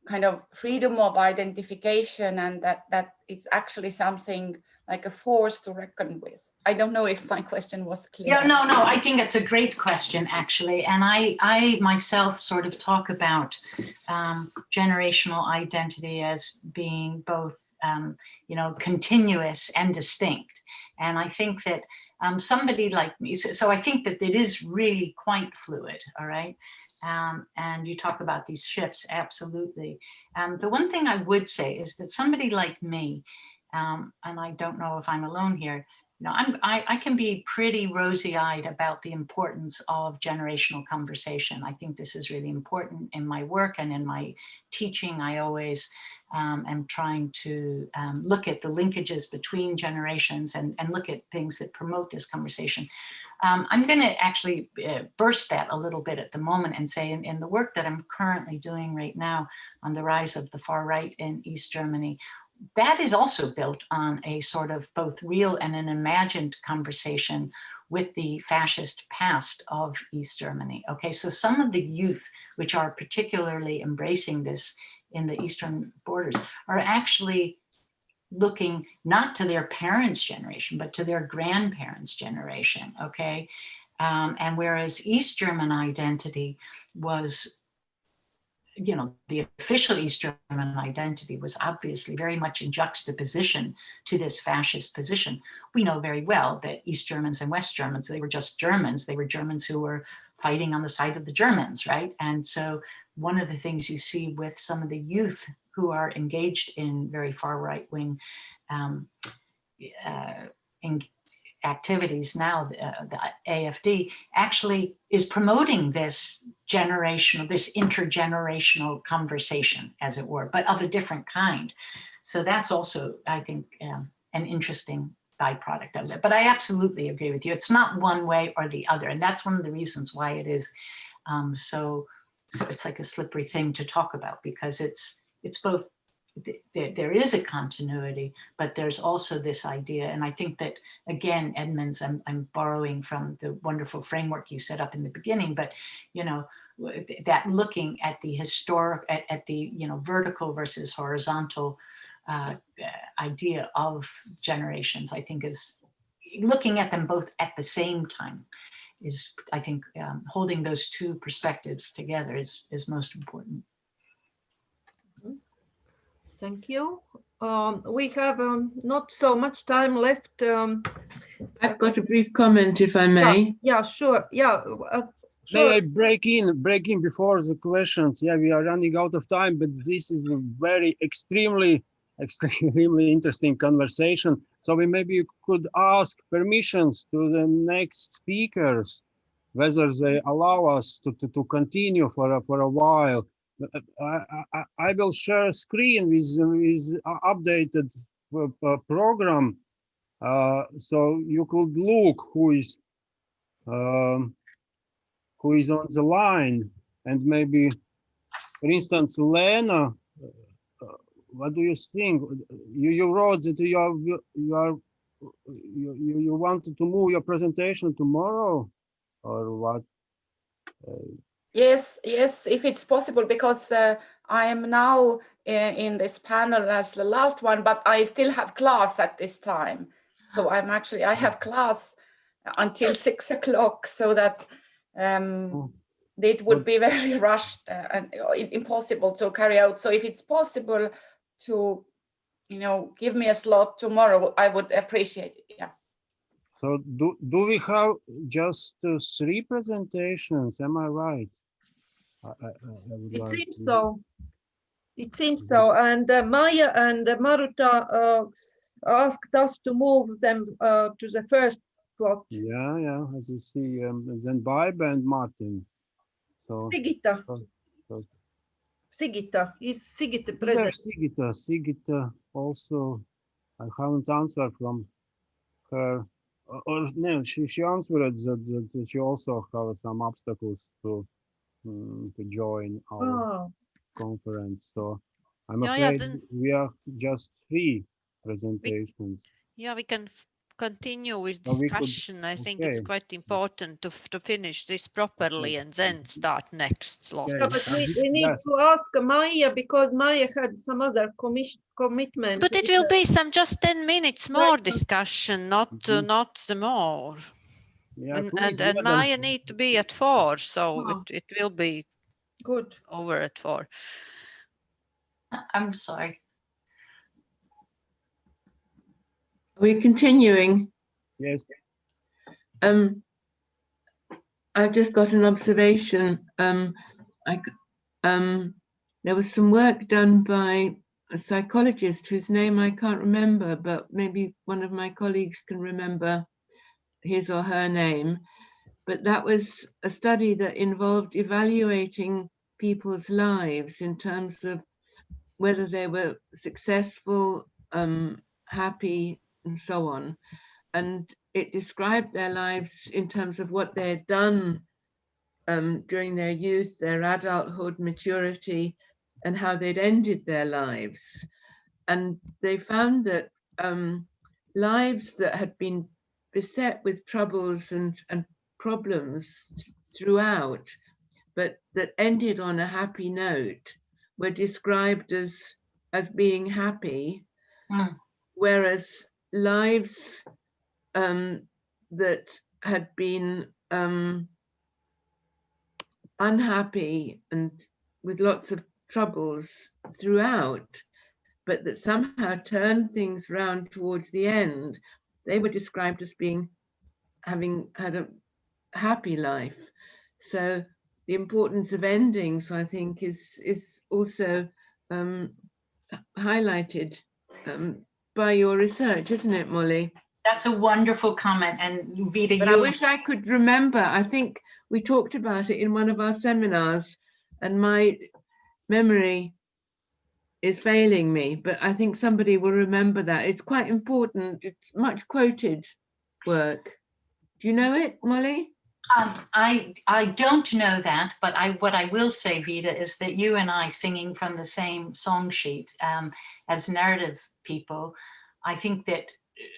kind of freedom of identification, and that it's actually something like a force to reckon with. I don't know if my question was clear. Yeah, no, I think it's a great question, actually. And I myself sort of talk about generational identity as being both, you know, continuous and distinct. And I think that somebody like me, so I think that it is really quite fluid, all right? And you talk about these shifts, absolutely. The one thing I would say is that somebody like me, and I don't know if I'm alone here, you know, I can be pretty rosy-eyed about the importance of generational conversation. I think this is really important in my work and in my teaching. I always and trying to look at the linkages between generations and look at things that promote this conversation. I'm going to actually burst that a little bit at the moment and say in the work that I'm currently doing right now on the rise of the far right in East Germany, that is also built on a sort of both real and an imagined conversation with the fascist past of East Germany. Okay, so some of the youth which are particularly embracing this in the Eastern borders are actually looking not to their parents' generation, but to their grandparents' generation, okay? And whereas East German identity was, you know, the official East German identity was obviously very much in juxtaposition to this fascist position. We know very well that East Germans and West Germans, they were just Germans. They were Germans who were fighting on the side of the Germans, right? And so one of the things you see with some of the youth who are engaged in very far right-wing activities now, the AfD actually is promoting this generational, this intergenerational conversation, as it were, but of a different kind. So that's also, I think, an interesting byproduct of it. But I absolutely agree with you. It's not one way or the other. And that's one of the reasons why it is so it's like a slippery thing to talk about, because it's both, there is a continuity, but there's also this idea. And I think that, again, Edmonds, I'm borrowing from the wonderful framework you set up in the beginning, but, you know, that looking at the historic, at the, you know, vertical versus horizontal idea of generations, I think is looking at them both at the same time is, I think, holding those two perspectives together is most important. Thank you. We have not so much time left. I've got a brief comment, if I may. Yeah, sure. Yeah. May I break in before the questions? Yeah, we are running out of time, but this is a very extremely interesting conversation. So we maybe could ask permissions to the next speakers, whether they allow us to continue for a while. I will share a screen with updated program, so you could look who is on the line, and maybe, for instance, Lena, what do you think? You wrote that you wanted to move your presentation tomorrow, or what? Yes, if it's possible, because I am now in this panel as the last one, but I still have class at this time. So I have class until 6 o'clock, so that it would be very rushed and impossible to carry out. So if it's possible to, you know, give me a slot tomorrow, I would appreciate it. Yeah. So do we have just 3 presentations? Am I right? It seems so. It seems so. And Maya and Maruta asked us to move them to the first slot. Yeah, as you see, then Baiba and Martin. So Sigita. so Sigita. Is Sigita present? Sigita also, I haven't answered from her. Or no, she answered that she also has some obstacles to join our conference. So I'm afraid we are just 3 presentations. We can continue with discussion. I think it's quite important to finish this properly and then start next slot. Yeah, but we need to ask Maya, because Maya had some other commitment. But it will be just 10 minutes more discussion, not the more. Yeah, and Maya need to be at 4, so it will be good over at 4. I'm sorry. We're continuing. Yes. I've just got an observation. There was some work done by a psychologist whose name I can't remember, but maybe one of my colleagues can remember his or her name. But that was a study that involved evaluating people's lives in terms of whether they were successful, happy, and so on. And it described their lives in terms of what they had done during their youth, their adulthood, maturity, and how they'd ended their lives. And they found that lives that had been beset with troubles and problems throughout, but that ended on a happy note, were described as being happy, whereas lives that had been unhappy and with lots of troubles throughout, but that somehow turned things round towards the end, they were described as having had a happy life. So the importance of endings, I think, is also highlighted by your research, isn't it, Molly? That's a wonderful comment. And Vida, but I wish I could remember. I think we talked about it in one of our seminars, and my memory is failing me, but I think somebody will remember that. It's quite important. It's much quoted work. Do you know it, Molly? I don't know that, but what I will say, Vida, is that you and I, singing from the same song sheet as narrative people, I think that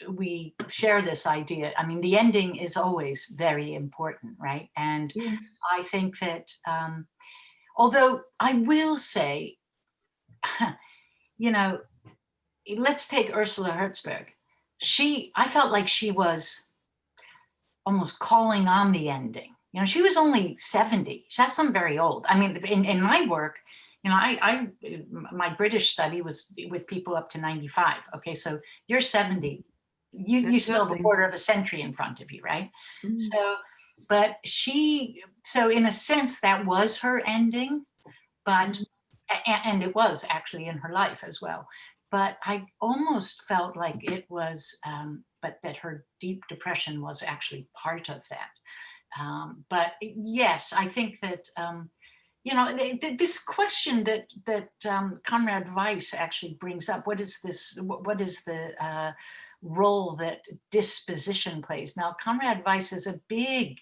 we share this idea. I mean, the ending is always very important, right? And yes. I think that, although I will say, you know, let's take Ursula Hertzberg. I felt like she was almost calling on the ending. You know, she was only 70. That's not very old. I mean, in my work, you know, my British study was with people up to 95. Okay, so you're 70. You still have a quarter of a century in front of you, right? So, but so in a sense, that was her ending, but, and it was actually in her life as well. But I almost felt like it was, but that her deep depression was actually part of that. But yes, I think that, you know, this question that Conrad Weiss actually brings up, what is the role that disposition plays? Now, Conrad Weiss is a big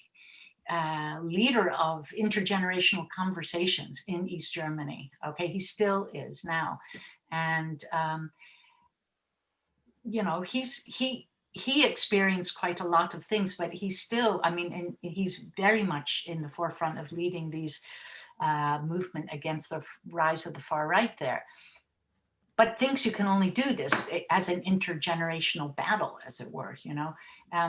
leader of intergenerational conversations in East Germany. Okay, he still is now. And, you know, he experienced quite a lot of things, but he's still, I mean, and he's very much in the forefront of leading these movement against the rise of the far right there. But thinks you can only do this as an intergenerational battle, as it were, you know.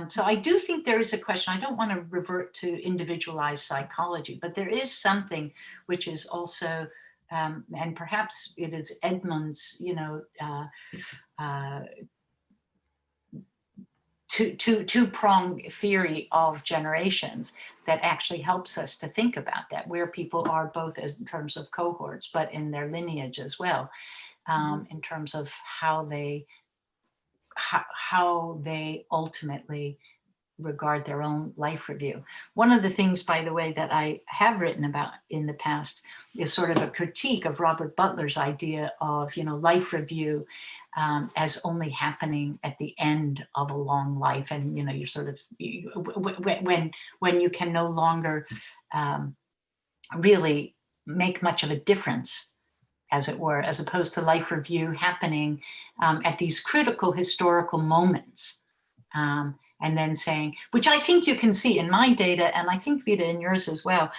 So I do think there is a question. I don't want to revert to individualized psychology, but there is something which is also, and perhaps it is Edmund's, you know, two-pronged theory of generations that actually helps us to think about that, where people are both as in terms of cohorts, but in their lineage as well, in terms of how they ultimately regard their own life review. One of the things, by the way, that I have written about in the past is sort of a critique of Robert Butler's idea of, you know, life review as only happening at the end of a long life. And, you know, you're sort of, when you can no longer really make much of a difference, as it were, as opposed to life review happening at these critical historical moments. And then saying, which I think you can see in my data, and I think Vida in yours as well,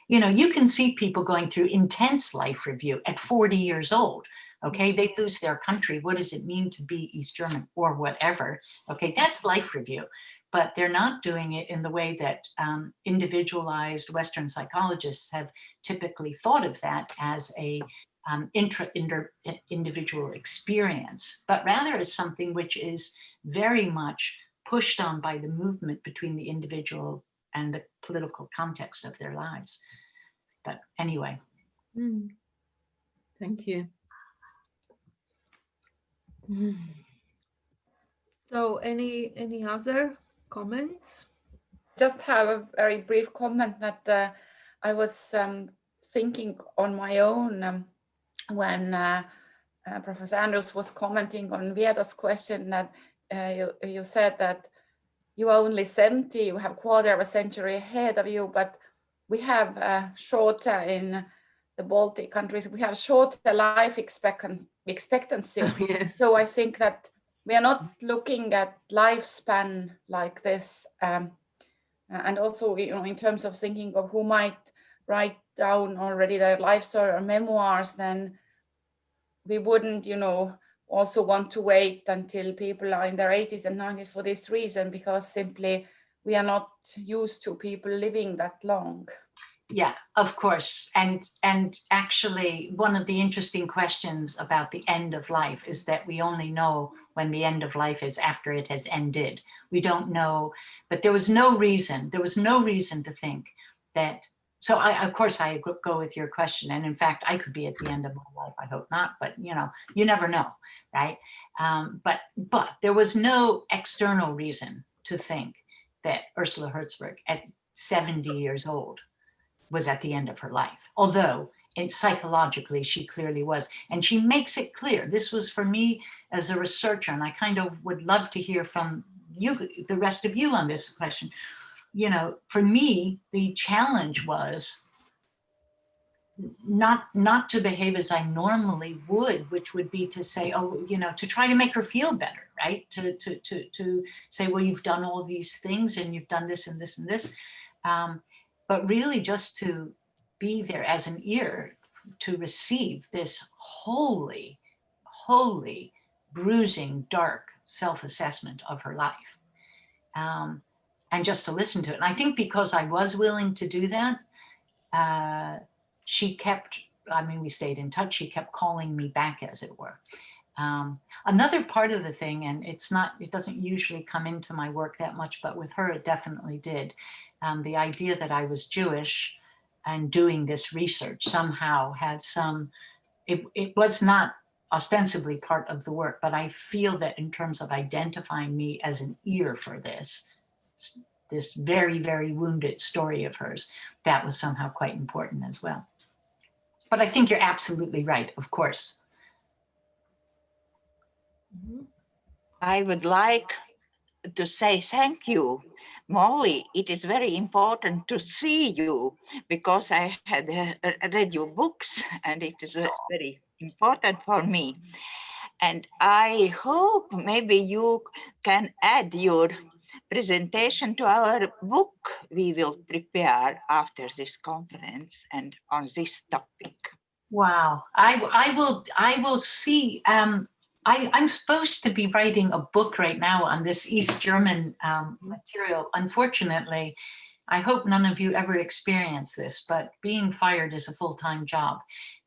you know, you can see people going through intense life review at 40 years old. Okay, they lose their country. What does it mean to be East German or whatever? Okay, that's life review, but they're not doing it in the way that individualized Western psychologists have typically thought of that as a individual experience, but rather as something which is very much pushed on by the movement between the individual and the political context of their lives. But anyway. Thank you. So any other comments? Just have a very brief comment that I was thinking on my own when Professor Andrews was commenting on Vieda's question, that you said that you are only 70, you have quarter of a century ahead of you, but we have shorter in the Baltic countries, we have shorter life expectancy. Yes. So I think that we are not looking at lifespan like this. And also, you know, in terms of thinking of who might write down already their life story or memoirs, then we wouldn't, you know, also want to wait until people are in their 80s and 90s for this reason, because simply we are not used to people living that long. Yeah, of course. And actually, one of the interesting questions about the end of life is that we only know when the end of life is after it has ended. We don't know, but there was no reason to think that. So of course I go with your question. And in fact, I could be at the end of my life. I hope not, but you know, you never know, right? But there was no external reason to think that Ursula Herzberg at 70 years old was at the end of her life, although psychologically she clearly was. And she makes it clear. This was for me as a researcher, and I kind of would love to hear from you, the rest of you, on this question. You know, for me, the challenge was not to behave as I normally would, which would be to say, oh, you know, to try to make her feel better, right? To say, well, you've done all these things and you've done this and this and this. But really just to be there as an ear to receive this holy, bruising, dark self-assessment of her life. And just to listen to it. And I think because I was willing to do that, she kept, I mean, we stayed in touch, she kept calling me back, as it were. Another part of the thing, and it doesn't usually come into my work that much, but with her, it definitely did. The idea that I was Jewish and doing this research somehow had some, it was not ostensibly part of the work, but I feel that in terms of identifying me as an ear for this very, very wounded story of hers, that was somehow quite important as well. But I think you're absolutely right, of course. I would like to say thank you, Molly. It is very important to see you because I had read your books and it is very important for me. And I hope maybe you can add your presentation to our book we will prepare after this conference and on this topic. Wow, I will see. I'm supposed to be writing a book right now on this East German material. Unfortunately, I hope none of you ever experience this, but being fired is a full-time job.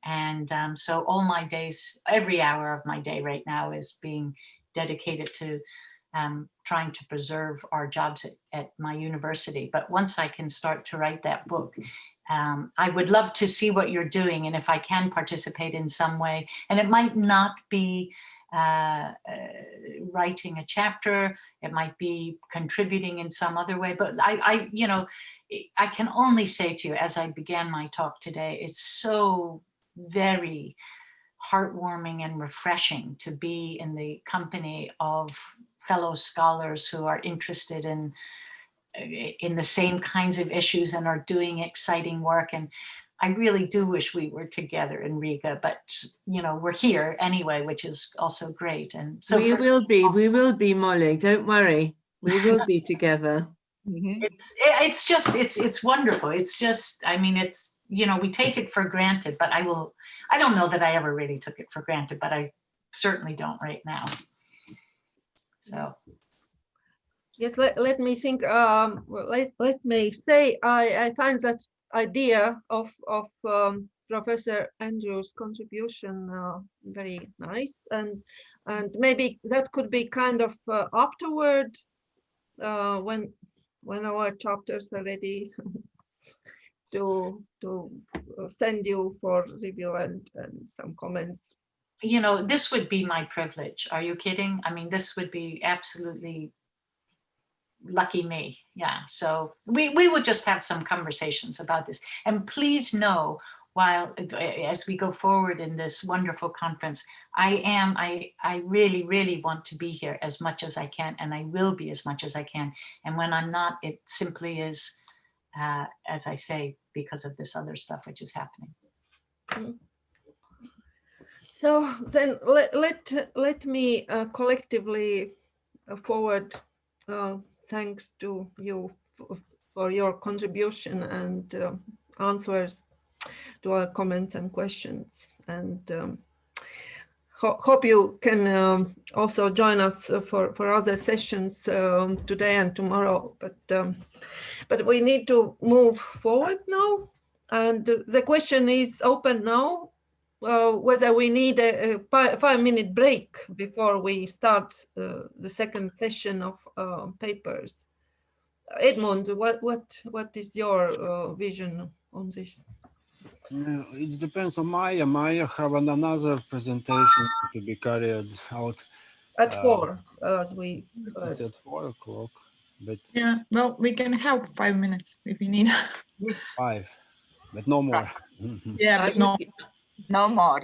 And so all my days, every hour of my day right now is being dedicated to trying to preserve our jobs at my university. But once I can start to write that book, I would love to see what you're doing and if I can participate in some way. And it might not be writing a chapter, it might be contributing in some other way, but I you know, I can only say to you, as I began my talk today, it's so very heartwarming and refreshing to be in the company of fellow scholars who are interested in the same kinds of issues and are doing exciting work. And I really do wish we were together in Riga, but you know, we're here anyway, which is also great. And so we will be, Molly, don't worry, we will be together. It's wonderful. It's just, I mean, it's, you know, we take it for granted, but I don't know that I ever really took it for granted, but I certainly don't right now. So. Yes, let me think. Let me say, I find that idea of Professor Andrews' contribution very nice, and maybe that could be kind of afterward when our chapters are ready to send you for review and some comments. You know, this would be my privilege. Are you kidding? I mean, this would be absolutely lucky me. Yeah. So we would just have some conversations about this. And please know while as we go forward in this wonderful conference, I really, really want to be here as much as I can, and I will be as much as I can. And when I'm not, it simply is, as I say, because of this other stuff which is happening. So then let me collectively forward thanks to you for your contribution and answers to our comments and questions, and hope you can also join us for other sessions today and tomorrow. But we need to move forward now, and the question is open now, whether we need a 5-minute break before we start the second session of papers. Edmund, what is your vision on this? It depends on Maya. Maya have another presentation to be carried out. At 4, as we heard. It's at 4 o'clock, but yeah, well, we can help 5 minutes if we need. 5, but no more. Yeah, but no. No more.